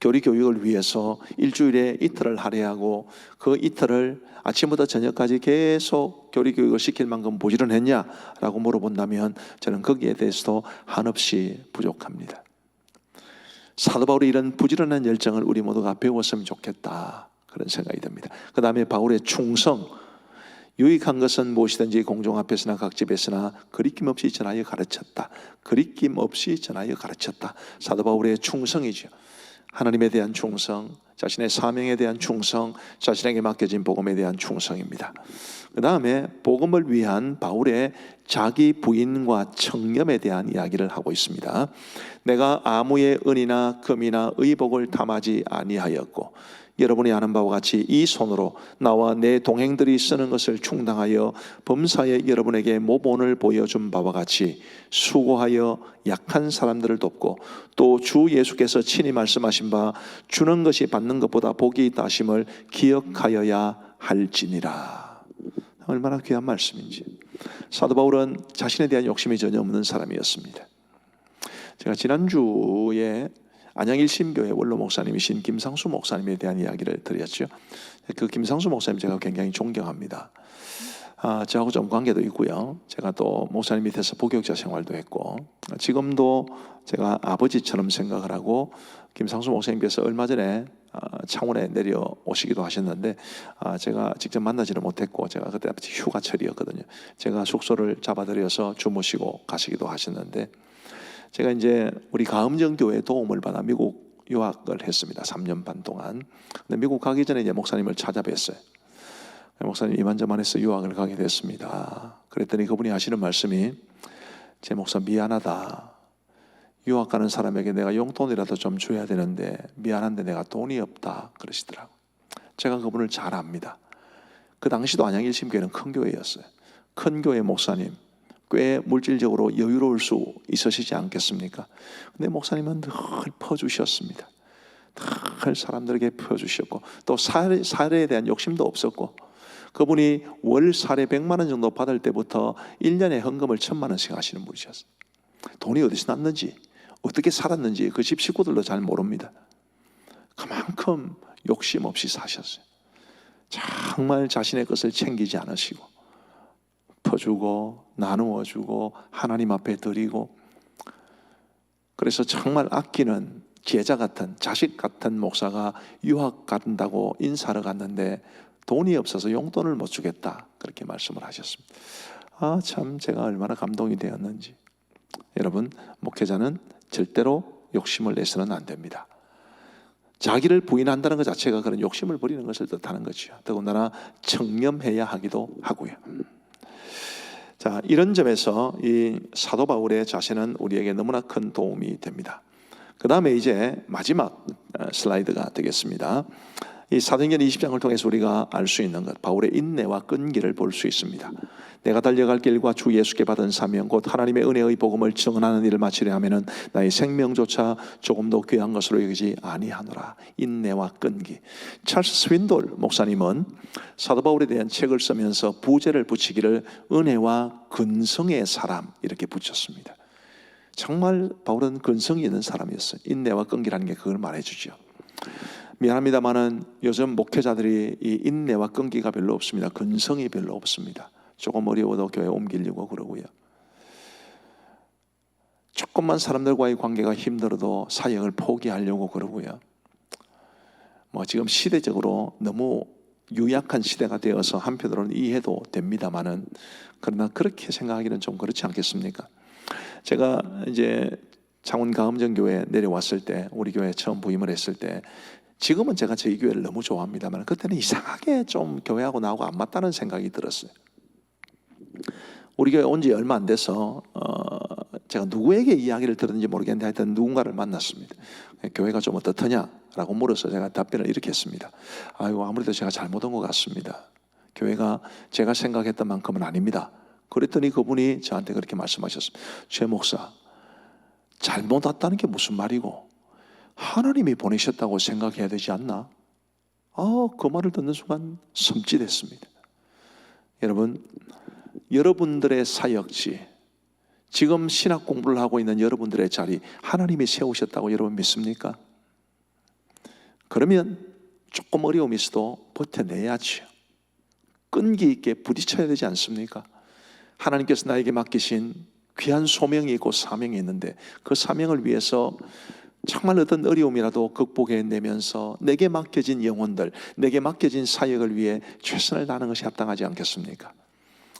교리 교육을 위해서 일주일에 이틀을 할애하고 그 이틀을 아침부터 저녁까지 계속 교리 교육을 시킬 만큼 부지런했냐라고 물어본다면 저는 거기에 대해서도 한없이 부족합니다. 사도 바울의 이런 부지런한 열정을 우리 모두가 배웠으면 좋겠다, 그런 생각이 듭니다. 그 다음에 바울의 충성, 유익한 것은 무엇이든지 공중 앞에서나 각 집에서나 거리낌 없이 전하여 가르쳤다. 거리낌 없이 전하여 가르쳤다. 사도 바울의 충성이죠. 하나님에 대한 충성, 자신의 사명에 대한 충성, 자신에게 맡겨진 복음에 대한 충성입니다. 그 다음에 복음을 위한 바울의 자기 부인과 청렴에 대한 이야기를 하고 있습니다. 내가 아무의 은이나 금이나 의복을 탐하지 아니하였고 여러분이 아는 바와 같이 이 손으로 나와 내 동행들이 쓰는 것을 충당하여 범사에 여러분에게 모본을 보여준 바와 같이 수고하여 약한 사람들을 돕고 또 주 예수께서 친히 말씀하신 바 주는 것이 받는 것보다 복이 있다 하심을 기억하여야 할지니라. 얼마나 귀한 말씀인지. 사도 바울은 자신에 대한 욕심이 전혀 없는 사람이었습니다. 제가 지난주에 안양일심교회 원로 목사님이신 김상수 목사님에 대한 이야기를 드렸죠. 그 김상수 목사님 제가 굉장히 존경합니다. 저하고 좀 관계도 있고요. 제가 또 목사님 밑에서 부교육자 생활도 했고 지금도 제가 아버지처럼 생각을 하고 김상수 목사님께서 얼마 전에 창원에 내려오시기도 하셨는데 제가 직접 만나지를 못했고 제가 그때 휴가철이었거든요. 제가 숙소를 잡아드려서 주무시고 가시기도 하셨는데 제가 이제 우리 가음정 교회에 도움을 받아 미국 유학을 했습니다. 3년 반 동안. 근데 미국 가기 전에 이제 목사님을 찾아뵀어요. 목사님 이만저만해서 유학을 가게 됐습니다. 그랬더니 그분이 하시는 말씀이 제 목사 미안하다. 유학 가는 사람에게 내가 용돈이라도 좀 줘야 되는데 미안한데 내가 돈이 없다 그러시더라고요. 제가 그분을 잘 압니다. 그 당시도 안양일심교회는 큰 교회였어요. 큰 교회 목사님, 꽤 물질적으로 여유로울 수 있으시지 않겠습니까? 근데 목사님은 늘 퍼주셨습니다. 늘 사람들에게 퍼주셨고 또 사례에 대한 욕심도 없었고, 그분이 월 사례 100만 원 정도 받을 때부터 1년에 헌금을 1000만 원씩 하시는 분이셨어요. 돈이 어디서 났는지, 어떻게 살았는지 그 집 식구들도 잘 모릅니다. 그만큼 욕심 없이 사셨어요. 정말 자신의 것을 챙기지 않으시고 퍼주고 나누어주고 하나님 앞에 드리고, 그래서 정말 아끼는 제자 같은, 자식 같은 목사가 유학 간다고 인사를 갔는데 돈이 없어서 용돈을 못 주겠다 그렇게 말씀을 하셨습니다. 참 제가 얼마나 감동이 되었는지. 여러분, 목회자는 절대로 욕심을 내서는 안 됩니다. 자기를 부인한다는 것 자체가 그런 욕심을 부리는 것을 뜻하는 거죠. 더군다나 청렴해야 하기도 하고요. 자, 이런 점에서 이 사도 바울의 자세는 우리에게 너무나 큰 도움이 됩니다. 그 다음에 이제 마지막 슬라이드가 되겠습니다. 이 사도행전 20장을 통해서 우리가 알 수 있는 것, 바울의 인내와 끈기를 볼 수 있습니다. 내가 달려갈 길과 주 예수께 받은 사명 곧 하나님의 은혜의 복음을 증언하는 일을 마치려 하면은 나의 생명조차 조금도 귀한 것으로 여기지 아니하노라. 인내와 끈기. 찰스 스윈돌 목사님은 사도 바울에 대한 책을 쓰면서 부제를 붙이기를 은혜와 근성의 사람 이렇게 붙였습니다. 정말 바울은 근성이 있는 사람이었어요. 인내와 끈기라는 게 그걸 말해주죠. 미안합니다만은 요즘 목회자들이 이 인내와 끈기가 별로 없습니다. 근성이 별로 없습니다. 조금 어려워도 교회 옮기려고 그러고요. 조금만 사람들과의 관계가 힘들어도 사역을 포기하려고 그러고요. 지금 시대적으로 너무 유약한 시대가 되어서 한편으로는 이해도 됩니다만은, 그러나 그렇게 생각하기는 좀 그렇지 않겠습니까? 제가 이제 창원 가음정교회 내려왔을 때, 우리 교회 처음 부임을 했을 때, 지금은 제가 저희 교회를 너무 좋아합니다만 그때는 이상하게 좀 교회하고 나하고 안 맞다는 생각이 들었어요. 우리 교회 온 지 얼마 안 돼서 제가 누구에게 이야기를 들었는지 모르겠는데 하여튼 누군가를 만났습니다. 교회가 좀 어떻더냐라고 물어서 제가 답변을 이렇게 했습니다. 아무래도 제가 잘못한 것 같습니다. 교회가 제가 생각했던 만큼은 아닙니다. 그랬더니 그분이 저한테 그렇게 말씀하셨습니다. 최 목사, 잘못 왔다는 게 무슨 말이고 하나님이 보내셨다고 생각해야 되지 않나? 그 말을 듣는 순간 섬찟했습니다. 여러분, 여러분들의 사역지, 지금 신학 공부를 하고 있는 여러분들의 자리 하나님이 세우셨다고 여러분 믿습니까? 그러면 조금 어려움이 있어도 버텨내야죠. 끈기 있게 부딪혀야 되지 않습니까? 하나님께서 나에게 맡기신 귀한 소명이 있고 사명이 있는데 그 사명을 위해서 정말 어떤 어려움이라도 극복해내면서 내게 맡겨진 영혼들, 내게 맡겨진 사역을 위해 최선을 다하는 것이 합당하지 않겠습니까?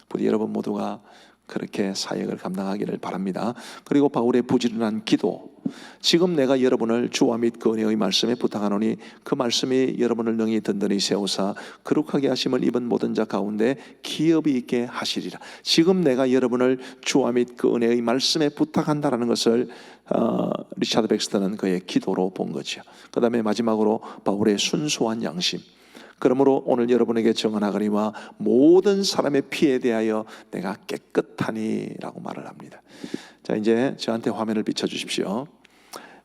부디 여러분 모두가 그렇게 사역을 감당하기를 바랍니다. 그리고 바울의 부지런한 기도, 지금 내가 여러분을 주와 및 그 은혜의 말씀에 부탁하노니 그 말씀이 여러분을 능히 든든히 세우사 거룩하게 하심을 입은 모든 자 가운데 기업이 있게 하시리라. 지금 내가 여러분을 주와 및 그 은혜의 말씀에 부탁한다라는 것을 리차드 백스터는 그의 기도로 본 거죠. 그 다음에 마지막으로 바울의 순수한 양심, 그러므로 오늘 여러분에게 정언하거니와 모든 사람의 피에 대하여 내가 깨끗하니 라고 말을 합니다. 자, 이제 저한테 화면을 비춰주십시오.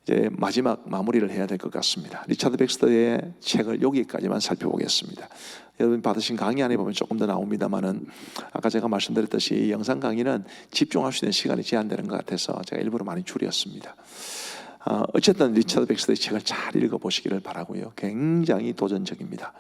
이제 마지막 마무리를 해야 될 것 같습니다. 리차드 백스터의 책을 여기까지만 살펴보겠습니다. 여러분 받으신 강의 안에 보면 조금 더 나옵니다만은 아까 제가 말씀드렸듯이 이 영상 강의는 집중할 수 있는 시간이 제한되는 것 같아서 제가 일부러 많이 줄였습니다. 어쨌든 리차드 백스터의 책을 잘 읽어보시기를 바라고요. 굉장히 도전적입니다.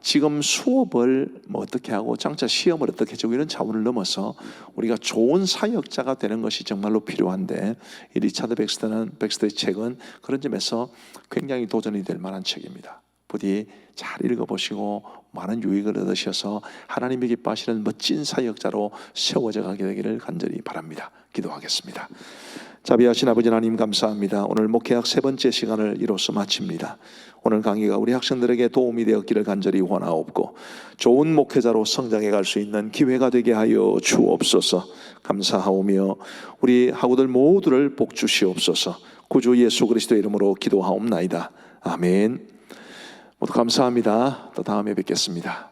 지금 수업을 어떻게 하고 장차 시험을 어떻게 하고 이런 차원을 넘어서 우리가 좋은 사역자가 되는 것이 정말로 필요한데, 이 리차드 백스터의 책은 그런 점에서 굉장히 도전이 될 만한 책입니다. 부디 잘 읽어보시고 많은 유익을 얻으셔서 하나님이 기뻐하시는 멋진 사역자로 세워져 가게 되기를 간절히 바랍니다. 기도하겠습니다. 자비하신 아버지 하나님 감사합니다. 오늘 목회학 세 번째 시간을 이로써 마칩니다. 오늘 강의가 우리 학생들에게 도움이 되었기를 간절히 원하옵고 좋은 목회자로 성장해 갈 수 있는 기회가 되게 하여 주옵소서. 감사하오며 우리 학우들 모두를 복 주시옵소서. 구주 예수 그리스도의 이름으로 기도하옵나이다. 아멘. 모두 감사합니다. 또 다음에 뵙겠습니다.